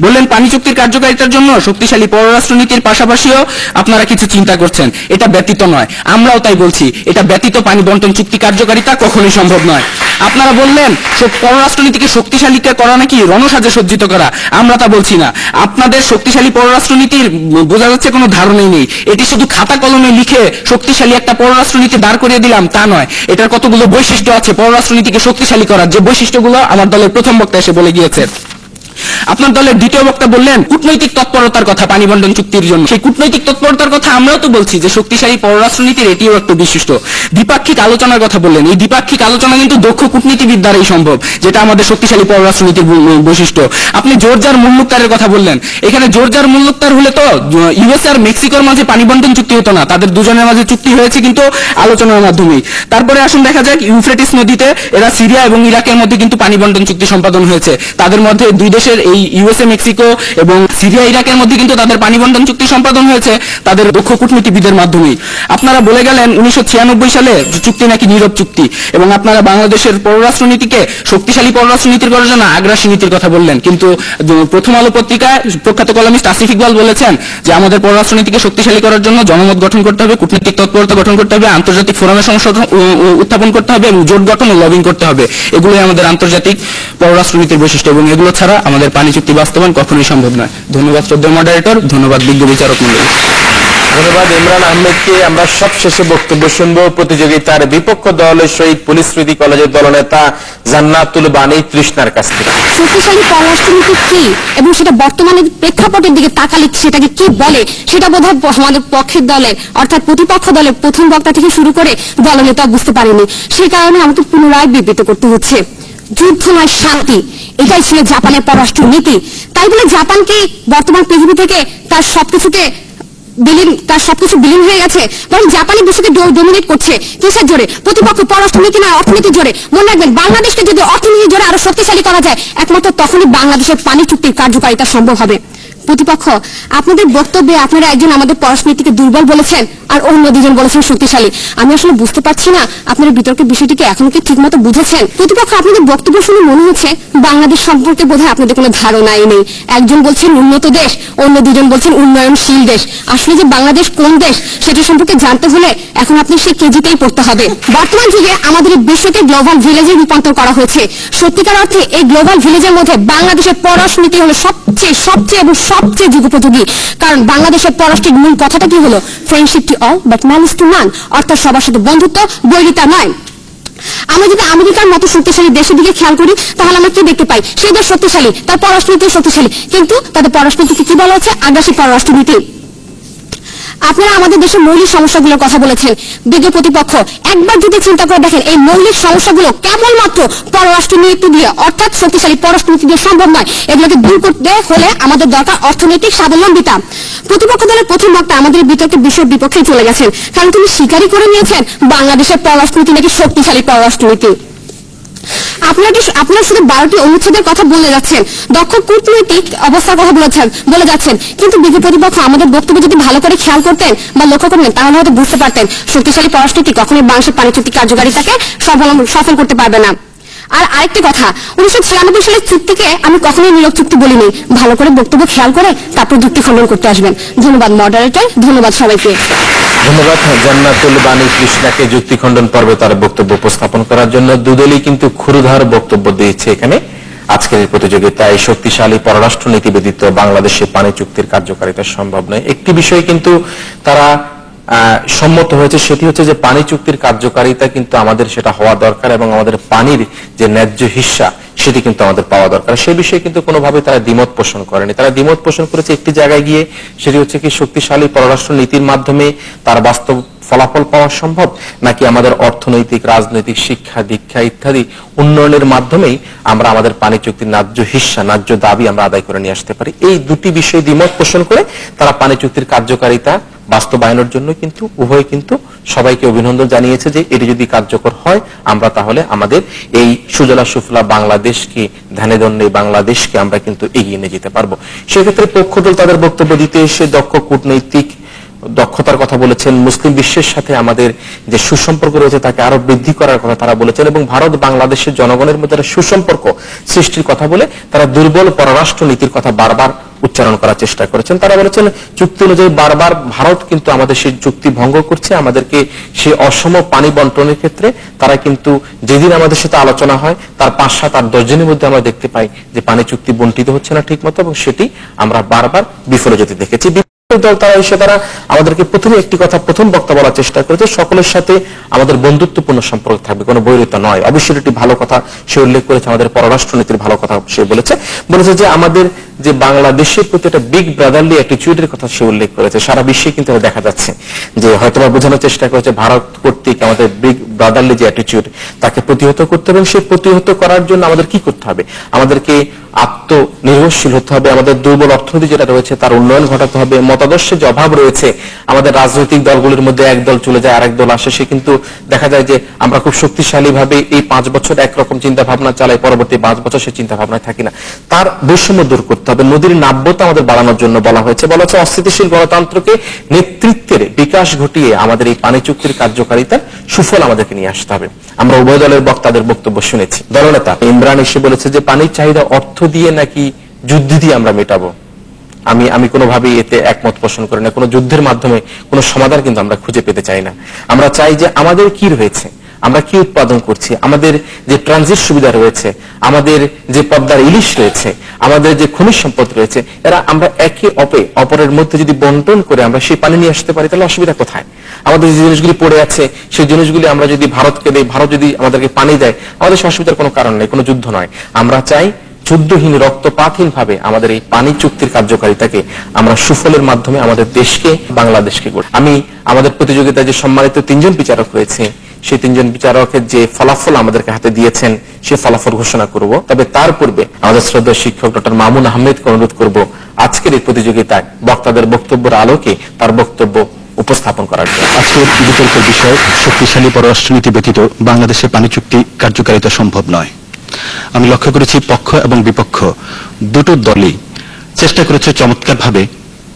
বললেন পানি চুক্তির কার্যকারিতার জন্য শক্তিশালী পররাষ্ট্র নীতির পাশাপাশিও আপনারা কিছু চিন্তা করছেন। এটা ব্যতীত নয়, আমরাও তাই বলছি, এটা ব্যতীত পানি বন্টন চুক্তি কার্যকারিতা কখনোই সম্ভব নয়। আপনারা বললেন পররাষ্ট্রনীতিকে শক্তিশালী করা নাকি রণসাজে সজ্জিত করা, আমরা তা বলছি না। আপনাদের শক্তিশালী পররাষ্ট্রনীতির বোঝা যাচ্ছে কোনো ধারণাই নেই। এটি শুধু খাতা কলমে লিখে শক্তিশালী একটা পররাষ্ট্রনীতি দাঁড় করিয়ে দিলাম তা নয়, এটার কতগুলো বৈশিষ্ট্য আছে পররাষ্ট্রনীতিকে শক্তিশালী করার, যে বৈশিষ্ট্যগুলো আমার দলের প্রথম বক্তা এসে বলে গিয়েছে। আপনার দলের দ্বিতীয় বক্তা বললেন কূটনৈতিক তৎপরতার কথা পানি বন্টন চুক্তির জন্য। সেই কূটনৈতিক তৎপরতার কথা আমরাও তো বলছি যে শক্তিশালী পররাষ্ট্রনীতির এটিও একটা বৈশিষ্ট্য। দ্বিপাক্ষিক আলোচনার কথা বললেন, এই দ্বিপাক্ষিক আলোচনা কিন্তু দক্ষ কূটনীতিবিদ দ্বারাই সম্ভব, যেটা আমাদের শক্তিশালী পররাষ্ট্রনীতির বৈশিষ্ট্য। আপনি জর্জিয়ার মুল্লুকতারের কথা বললেন, এখানে জর্জিয়ার মুল্লুকতার হলে তো ইউএস আর মেক্সিকোর মাঝে পানি বন্টন চুক্তি হতো না, তাদের দুজনের মাঝে চুক্তি হয়েছে কিন্তু আলোচনার মাধ্যমেই। তারপরে আসুন দেখা যাক ইউফ্রেটিস নদীতে এরা সিরিয়া এবং ইরাকের মধ্যে কিন্তু পানি বন্টন চুক্তি সম্পাদন হয়েছে। তাদের মধ্যে 2 দেশের এই ইউএসএ মেক্সিকো এবং সিরিয়া ইরাকের মধ্যে কিন্তু তাদের পানি বন্টন চুক্তি সম্পাদন হয়েছে তাদের দক্ষ কূটনীতিবিদের মাধ্যমেই। আপনারা বলে গেলেন 1996 সালে চুক্তি নাকি নীরব চুক্তি, এবং আপনারা বাংলাদেশের পররাষ্ট্রনীতিকে শক্তিশালী পররাষ্ট্রনীতির করার জন্য আগ্রাসী নীতির কথা বললেন। কিন্তু প্রথম আলো পত্রিকায় প্রখ্যাত কলামিস্ট আসিফ ইকবাল বলেছেন যে আমাদের পররাষ্ট্রনীতিকে শক্তিশালী করার জন্য জনমত গঠন করতে হবে, কূটনৈতিক তৎপরতা গঠন করতে হবে, আন্তর্জাতিক ফোরামে সংশোধন উত্থাপন করতে হবে এবং জোট গঠন ও লবিং করতে হবে। এগুলোই আমাদের আন্তর্জাতিক পররাষ্ট্রনীতির বৈশিষ্ট্য, এবং এগুলো ছাড়া আমাদের পানি চুক্তি বাস্তবায়ন কখনোই সম্ভব নয়। ধন্যবাদ শ্রদ্ধেয় মডারেটর, ধন্যবাদ বিজ্ঞ বিচারক মণ্ডলী। ধন্যবাদ ইমরান আহমেদকে। আমরা সবশেষে বক্তব্য শুনবো প্রতিযোগিতার বিপক্ষ দলের শহীদ পুলিশ স্মৃতি কলেজের দলনেতা জান্নাতুল বানী তৃষ্ণার কাছ থেকে। শক্তিশালী পররাষ্ট্রনীতি কি এবং সেটা বর্তমানে প্রেক্ষাপটের দিকে তাকালে সেটাকে কি বলে সেটা বোধহয় আমাদের পক্ষের দলের অর্থাৎ প্রতিপক্ষ দলের প্রথম বক্তা থেকে শুরু করে দলনেতা বুঝতে পারেনি। সেই কারণে আমাকে পুনরায় বিবৃত করতে হচ্ছে। যুদ্ধ নয় শান্তি, এটাই ছিল জাপানের পররাষ্ট্র নীতি। তাই বলে জাপানকে বর্তমান পৃথিবী থেকে তার সবকিছু বিলীন হয়ে গেছে, বরং জাপানি বিশ্বকে ডোমিনেট করছে। কিসের জোরে? প্রতিপক্ষ পররাষ্ট্রনীতি নয়, অর্থনীতির জোরে। মনে রাখবেন, বাংলাদেশকে যদি অর্থনীতির জোরে আরো শক্তিশালী করা যায়, একমাত্র তখনই বাংলাদেশের পানি চুক্তির কার্যকারিতা সম্ভব হবে। প্রতিপক্ষ, আপনাদের বক্তব্যে আপনারা একজন আমাদের পররাষ্ট্রনীতিকে দুর্বল বলেছেন আর অন্য 2 জন বলেছেন শক্তিশালী। আমি আসলে বুঝতে পারছি না আপনারা বিতর্কের বিষয়টিকে এখনো কি ঠিক মতো বুঝেছেন। প্রতিপক্ষ, আপনাদের বক্তব্য শুনে মনে হচ্ছে বাংলাদেশ সম্পর্কে বোধহয় আপনাদের কোনো ধারণাই নেই। একজন বলছেন উন্নত দেশ, অন্য 2 জন বলছেন উন্নয়নশীল দেশ। আসলে যে বাংলাদেশ কোন দেশ সেটা সম্পর্কে জানতে হলে এখন আপনি সেই কেজিতেই পড়তে হবে। বর্তমান যুগে আমাদের এই বিশ্বকে গ্লোবাল ভিলেজে রূপান্তর করা হয়েছে। সত্যিকার অর্থে এই গ্লোবাল ভিলেজের মধ্যে বাংলাদেশের পররাষ্ট্রনীতি হলো সবচেয়ে যুগোপযোগী। কারণ বাংলাদেশের পররাষ্ট্রের মূল কথাটা কি হলো? Friendship to all but malice two নান, অর্থাৎ সবার সাথে বন্ধুত্ব, বৈরিতা নয়। আমরা যদি আমেরিকার মতো শক্তিশালী দেশের দিকে খেয়াল করি তাহলে আমরা কি দেখতে পাই? সেই দেশ শক্তিশালী, তার পররাষ্ট্রনীতি শক্তিশালী, কিন্তু তাদের পররাষ্ট্রনীতিকে কি বলা হচ্ছে? আগ্রাসী পররাষ্ট্রনীতি। আপনারা আমাদের দেশের মৌলিক সমস্যাগুলোর কথা বলেছেন, বিজ্ঞ প্রতিপক্ষ একবার যদি চিন্তা করে দেখেন এই মৌলিক সমস্যাগুলো কেবলমাত্র পররাষ্ট্রনীতি দিয়ে অর্থাৎ শক্তিশালী পররাষ্ট্রনীতি দিয়ে সম্ভব নয়। এগুলোকে দূর করতে হলে আমাদের দরকার অর্থনৈতিক স্বাবলম্বিতা। প্রতিপক্ষ দলের প্রথম বক্তা আমাদের বিতর্কের বিষয়ের বিপক্ষে চলে গেছেন, কারণ তিনি স্বীকারই করে নিয়েছেন বাংলাদেশের পররাষ্ট্রনীতি নাকি শক্তিশালী পররাষ্ট্রনীতি। আপনারা শুধু 12টি অনুচ্ছেদের কথা বলে যাচ্ছেন, দক্ষ কূটনৈতিক অবস্থার কথা বলে যাচ্ছেন, কিন্তু বিজ্ঞ প্রতিপক্ষ আমাদের বক্তব্য যদি ভালো করে খেয়াল করতেন বা লক্ষ্য করতেন তাহলে হয়তো বুঝতে পারতেন শক্তিশালী পররাষ্ট্রনীতি কখনোই বাংলাদেশের পানি চুক্তি কার্যকারিতাকে সফল করতে পারবে না। আর আরেকটি কথা, 1996 সালের চুক্তিকে আমি কখনোই নীরব চুক্তি বলিনি। ভালো করে বক্তব্য খেয়াল করে তারপর যুক্তি খণ্ডন করতে আসবেন। ধন্যবাদ মডারেটর, ধন্যবাদ সবাইকে। ধন্যবাদ জান্নাতুল বানী কৃষ্ণাকে যুক্তি খণ্ডন পর্বে তার বক্তব্য উপস্থাপন করার জন্য। দুদলই কিন্তু ক্ষুরধার বক্তব্য দিয়েছে এখানে। আজকের এই প্রতিযোগিতায় শক্তিশালী পররাষ্ট্রনীতি ব্যতীত বাংলাদেশে পানি চুক্তির কার্যকারিতা সম্ভব নয়। একটি বিষয় কিন্তু তারা সম্মত হয়েছে, সেটি হচ্ছে যে পানি চুক্তির কার্যকারিতা কিন্তু আমাদের সেটা হওয়া দরকার এবং আমাদের পানির যে ন্যায্য হিস্সা সেটি কিন্তু আমাদের পাওয়া দরকার। সে বিষয়ে কিন্তু কোনোভাবে তারা দ্বিমত পোষণ করেনি। তারা দ্বিমত পোষণ করেছে একটি জায়গায় গিয়ে, সেটি হচ্ছে কি শক্তিশালী পররাষ্ট্র নীতির মাধ্যমে তার বাস্তব ফলাফল পাওয়া সম্ভব, নাকি আমাদের অর্থনৈতিক, রাজনৈতিক, শিক্ষা, দীক্ষা ইত্যাদি উন্নয়নের মাধ্যমেই আমরা আমাদের পানি চুক্তির ন্যায্য হিস্সা, ন্যায্য দাবি আমরা আদায় করে নিয়ে আসতে পারি। এই দুটি বিষয়ে দ্বিমত পোষণ করে তারা পানি চুক্তির কার্যকারিতা বাস্তবায়নের জন্য কিন্তু উভয় কিন্তু সবাইকে অভিনন্দন জানিয়েছে যে এটি যদি কার্যকর হয় আমরা তাহলে আমাদের এই সুজলা সুফলা বাংলাদেশকে, ধ্যানে ধন্যে বাংলাদেশকে আমরা কিন্তু এগিয়ে নিয়ে যেতে পারবো। সেক্ষেত্রে পক্ষদল তাদের বক্তব্য দিতে এসে দক্ষ কূটনৈতিক দক্ষতার কথা বলেছেন, মুসলিম বিশ্বের সাথে আমাদের যে সুসম্পর্ক রয়েছে তাকে আরো বৃদ্ধি করার কথা তারা বলেছেন এবং ভারত বাংলাদেশের জনগণের মধ্যে সুসম্পর্ক সৃষ্টির কথা বলে তারা দুর্বল পররাষ্ট্র নীতির কথা বারবার উচ্চারণ করার চেষ্টা করেছেন। তারা বলেছেন চুক্তি অনুযায়ী বারবার ভারত কিন্তু আমাদের সেই চুক্তি ভঙ্গ করছে, আমাদেরকে সেই অসম পানি বন্টনের ক্ষেত্রে তারা কিন্তু যেদিন আমাদের সাথে আলোচনা হয় তার 5, 7, 8, 10 দিনের মধ্যে আমরা দেখতে পাই যে পানি চুক্তি বন্টিত হচ্ছে না ঠিক মতো এবং সেটি আমরা বারবার বিফলে যেতে দেখেছি। দল তারা এসে তারা আমাদেরকে প্রথমে একটি কথা প্রথম বক্তা বলার চেষ্টা করেছে, সকলের সাথে আমাদের বন্ধুত্বপূর্ণ সম্পর্ক থাকবে, কোনো বৈরিতা নয়। অবশ্যই একটি ভালো কথা সে উল্লেখ করেছে, আমাদের পররাষ্ট্রনীতির ভালো কথা সে বলেছে যে আমাদের যে বাংলাদেশের প্রতি একটা বিগ ব্রাদারলি অ্যাটিটিউডের কথা সে উল্লেখ করেছে। সারা বিশ্বে কিন্তু দেখা যাচ্ছে যে হয়তোবা বোঝানোর চেষ্টা করেছে ভারত কর্তৃক আমাদের বিগ ব্রাদারলি যে অ্যাটিটিউড তাকে প্রতিহত করতে হবে এবং সেই প্রতিহত করার জন্য আমাদের কি করতে হবে? আমাদেরকে আত্মনির্ভরশীল হতে হবে, আমাদের দুর্বল অর্থনীতি যেটা রয়েছে তার উন্নয়ন ঘটাতে হবে, মতাদর্শের যে অভাব রয়েছে আমাদের রাজনৈতিক দলগুলির মধ্যে এক দল চলে যায় আরেক দল আসে, সে কিন্তু দেখা যায় যে আমরা খুব শক্তিশালী ভাবে এই 5 বছর একরকম চিন্তা ভাবনা চালাই, পরবর্তী 5 বছর সে চিন্তা ভাবনায় থাকি না। তার বৈষম্য দূর করতে হবে, নদীর নাব্যতা আমাদের বাড়ানোর জন্য বলা হয়েছে অস্থিতিশীল গণতন্ত্রকে নেতৃত্বের বিকাশ ঘটিয়ে আমাদের এই পানি চুক্তির কার্যকারিতার সুফল আমাদেরকে নিয়ে আসতে হবে। আমরা উভয় দলের বক্তাদের বক্তব্য শুনেছি। দলনেতা ইমরান এসে বলেছে যে পানির চাহিদা অর্থ দিয়ে নাকি যুদ্ধ দিয়ে আমরা মেটাবো। আমি কোনোভাবেই এতে একমত পোষণ করি না। কোনো যুদ্ধের মাধ্যমে কোনো সমাধান কিন্তু আমরা খুঁজে পেতে চাই না। আমরা চাই যে আমাদের কি রয়েছে, আমরা কি উৎপাদন করছি, আমাদের যে ট্রানজিট সুবিধা রয়েছে, আমাদের যে পদ্মার ইলিশ রয়েছে, আমাদের যে খনিজ সম্পদ রয়েছে, এরা আমরা একে অপরের মধ্যে যদি বন্টন করে আমরা সেই পানি নিয়ে আসতে পারি তাহলে অসুবিধা কোথায়? আমাদের যে জিনিসগুলি পড়ে আছে সেই জিনিসগুলি আমরা যদি ভারতকে দেই, ভারত যদি আমাদেরকে পানি দেয়, আমাদের অসুবিধার কোনো কারণ নেই, কোনো যুদ্ধ নয়। আমরা চাই যুদ্ধহীন, রক্তপাতহীন ভাবে আমাদের এই পানি চুক্তির কার্যকারিতাকে আমরা সুফলের মাধ্যমে আমাদের দেশকে, বাংলাদেশকে গড়ে। আমি আমাদের প্রতিযোগিতায় যে সম্মানিত 3 জন বিচারক রয়েছে সেই 3 জন বিচারকের যে ফলাফল আমাদেরকে হাতে দিয়েছেন সে ফলাফল ঘোষণা করব। তবে তার পূর্বে আমাদের শ্রদ্ধেয় শিক্ষক ডক্টর মামুন আহমেদকে অনুরোধ করব আজকের এই প্রতিযোগিতায় বক্তাদের বক্তব্যের আলোকে তার বক্তব্য উপস্থাপন করার জন্য। আজকের বিতর্কের বিষয় শক্তিশালী পররাষ্ট্রনীতি ব্যতীত বাংলাদেশের পানি চুক্তি কার্যকারিতা সম্ভব নয়। আমি লক্ষ্য করেছি পক্ষ এবং বিপক্ষ দুটো দলই চেষ্টা করেছে চমৎকারভাবে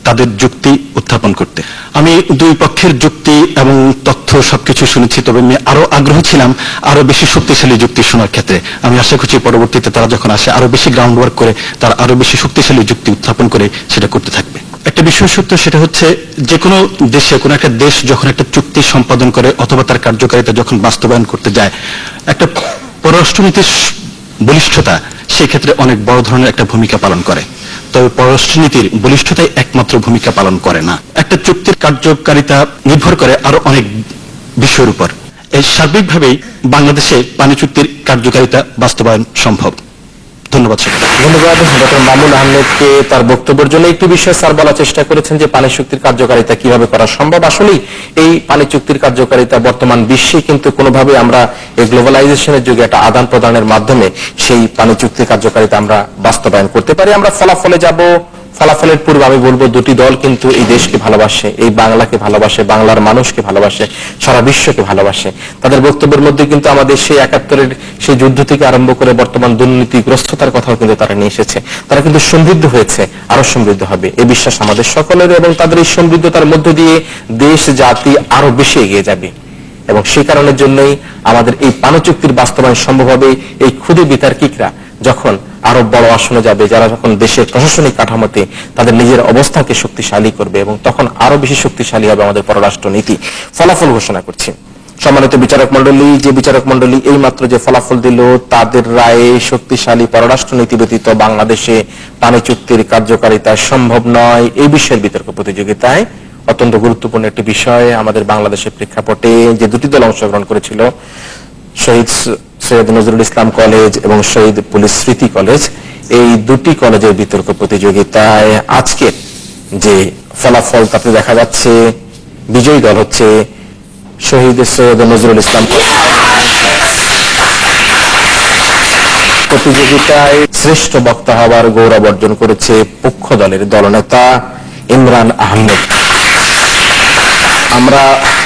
তাদের যুক্তি উত্থাপন করতে। আমি দুই পক্ষের যুক্তি এবং তথ্য সবকিছু শুনেছি, তবে আমি আরো আগ্রহ ছিলাম আরো বেশি শক্তিশালী যুক্তি শোনার ক্ষেত্রে। আমি আশা করছি পরবর্তীতে তারা যখন আসে আরো বেশি গ্রাউন্ড ওয়ার্ক করে তারা আরো বেশি শক্তিশালী যুক্তি উত্থাপন করে সেটা করতে থাকবে। একটা বিষয় সত্য, সেটা হচ্ছে যে কোনো দেশে, কোনো একটা দেশ যখন একটা চুক্তি সম্পাদন করে অথবা তার কার্যকারিতা যখন বাস্তবায়ন করতে যায়, একটা পররাষ্ট্রনীতির বলিষ্ঠতা সেই ক্ষেত্রে অনেক বড় ধরনের একটা ভূমিকা পালন করে। তবে পররাষ্ট্রনীতির বলিষ্ঠতাই একমাত্র ভূমিকা পালন করে না। একটা চুক্তির কার্যকারিতা নির্ভর করে আরো অনেক বিষয়ের উপর। এই সার্বিকভাবেই বাংলাদেশে পানি চুক্তির কার্যকারিতা বাস্তবায়ন সম্ভব। ধন্যবাদ স্যার। ধন্যবাদ ডক্টর মামুন আহমেদকে তার বক্তব্যের জন্য। একটি বিষয় স্যার বলার চেষ্টা করেছেন যে পানি চুক্তির কার্যকারিতা কিভাবে করা সম্ভব। আসলেই এই পানি চুক্তির কার্যকারিতা বর্তমান বিশ্বে কিন্তু কোনোভাবে আমরা এই গ্লোবালাইজেশনের যুগে একটা আদান প্রদানের মাধ্যমে সেই পানি চুক্তির কার্যকারিতা আমরা বাস্তবায়ন করতে পারি। আমরা ফলাফলে যাব। ফলাফলের পূর্বে আমি বলবো দুটি দল কিন্তু এই দেশকে ভালোবাসে, এই বাংলাকে ভালোবাসে, বাংলার মানুষকে ভালোবাসে, সারা বিশ্বকে ভালোবাসে। তাদের বক্তব্যের মধ্যে কিন্তু আমাদের সেই ৭১-এর সেই যুদ্ধ থেকে আরম্ভ করে বর্তমান দুর্নীতিগ্রস্ততার কথাও কিন্তু তারা নিয়ে এসেছে। তারা কিন্তু সমৃদ্ধ হয়েছে, আরো সমৃদ্ধ হবে এই বিশ্বাস আমাদের সকলের, এবং তাদের এই সমৃদ্ধতার মধ্য দিয়ে দেশ জাতি আরো বেশি এগিয়ে যাবে। এবং সেই কারণের জন্যই আমাদের এই পানি চুক্তির বাস্তবায়ন সম্ভব হবে এই ক্ষুদে বিতার্কিকরা যখন আরো বড় আসনে যাবে, যারা যখন দেশের প্রশাসনিক কাঠামোতে তাদের নিজের অবস্থানকে শক্তিশালী করবে, এবং তখন আরো বেশি শক্তিশালী হবে আমাদের পররাষ্ট্র নীতি। ফলাফল ঘোষণা করছি। সম্মানিত বিচারক মন্ডলী, যে বিচারক মন্ডলী এই মাত্র যে ফলাফল দিল, তাদের রায়ে শক্তিশালী পররাষ্ট্র নীতি ব্যতীত বাংলাদেশে পানি চুক্তির কার্যকারিতা সম্ভব নয়। এই বিষয়ের বিতর্ক প্রতিযোগিতায় অত্যন্ত গুরুত্বপূর্ণ একটি বিষয় আমাদের বাংলাদেশের প্রেক্ষাপটে যে দুটি দল অংশগ্রহণ করেছিল, শহীদ সৈয়দ নজরুল ইসলাম কলেজ এবং শহীদ পুলিশ স্মৃতি কলেজ, এই দুটি কলেজের বিতর্ক প্রতিযোগিতায় আজকের যে ফলাফল তাতে দেখা যাচ্ছে বিজয়ী দল হচ্ছে শহীদ সৈয়দ নজরুল ইসলাম। প্রতিযোগিতায় শ্রেষ্ঠ বক্তা হওয়ার গৌরব অর্জন করেছে পক্ষ দলের দলনেতা ইমরান আহমেদ। আমরা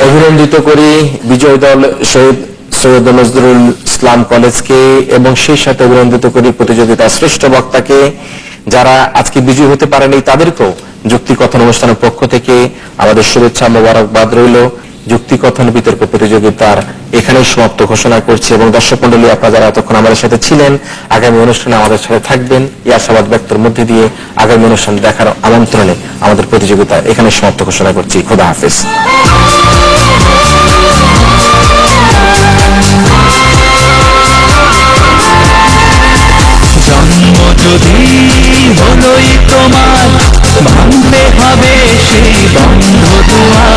অভিনন্দিত করি বিজয় দল শহীদ সৈয়দ নজরুল ইসলাম কলেজকে, এবং সেই সাথে অভিনন্দিত করি প্রতিযোগিতার শ্রেষ্ঠ বক্তাকে। যারা আজকে বিজয়ী হতে পারেনি তাদেরকেও যুক্তিকথন অনুষ্ঠানের পক্ষ থেকে আমাদের শুভেচ্ছা মোবারকবাদ রইল। যুক্তিকথন বিতর্ক প্রতিযোগিতার এখানেই সমাপ্ত ঘোষণা করছি, এবং দর্শক মন্ডলী আপনারা যারা এতক্ষণ আমাদের সাথে ছিলেন, আগামী অনুষ্ঠানে আমাদের সাথে থাকবেন এই আশাবাদ ব্যক্তের মধ্যে দিয়ে আগামী অনুষ্ঠান দেখার আমন্ত্রণে আমাদের প্রতিযোগিতা এখানে সমাপ্ত ঘোষণা করছি। খোদা হাফেজ। জন্ম যদি হলোই তোমার, ভাঙতে হবে সেই বন্ধ দুয়ার।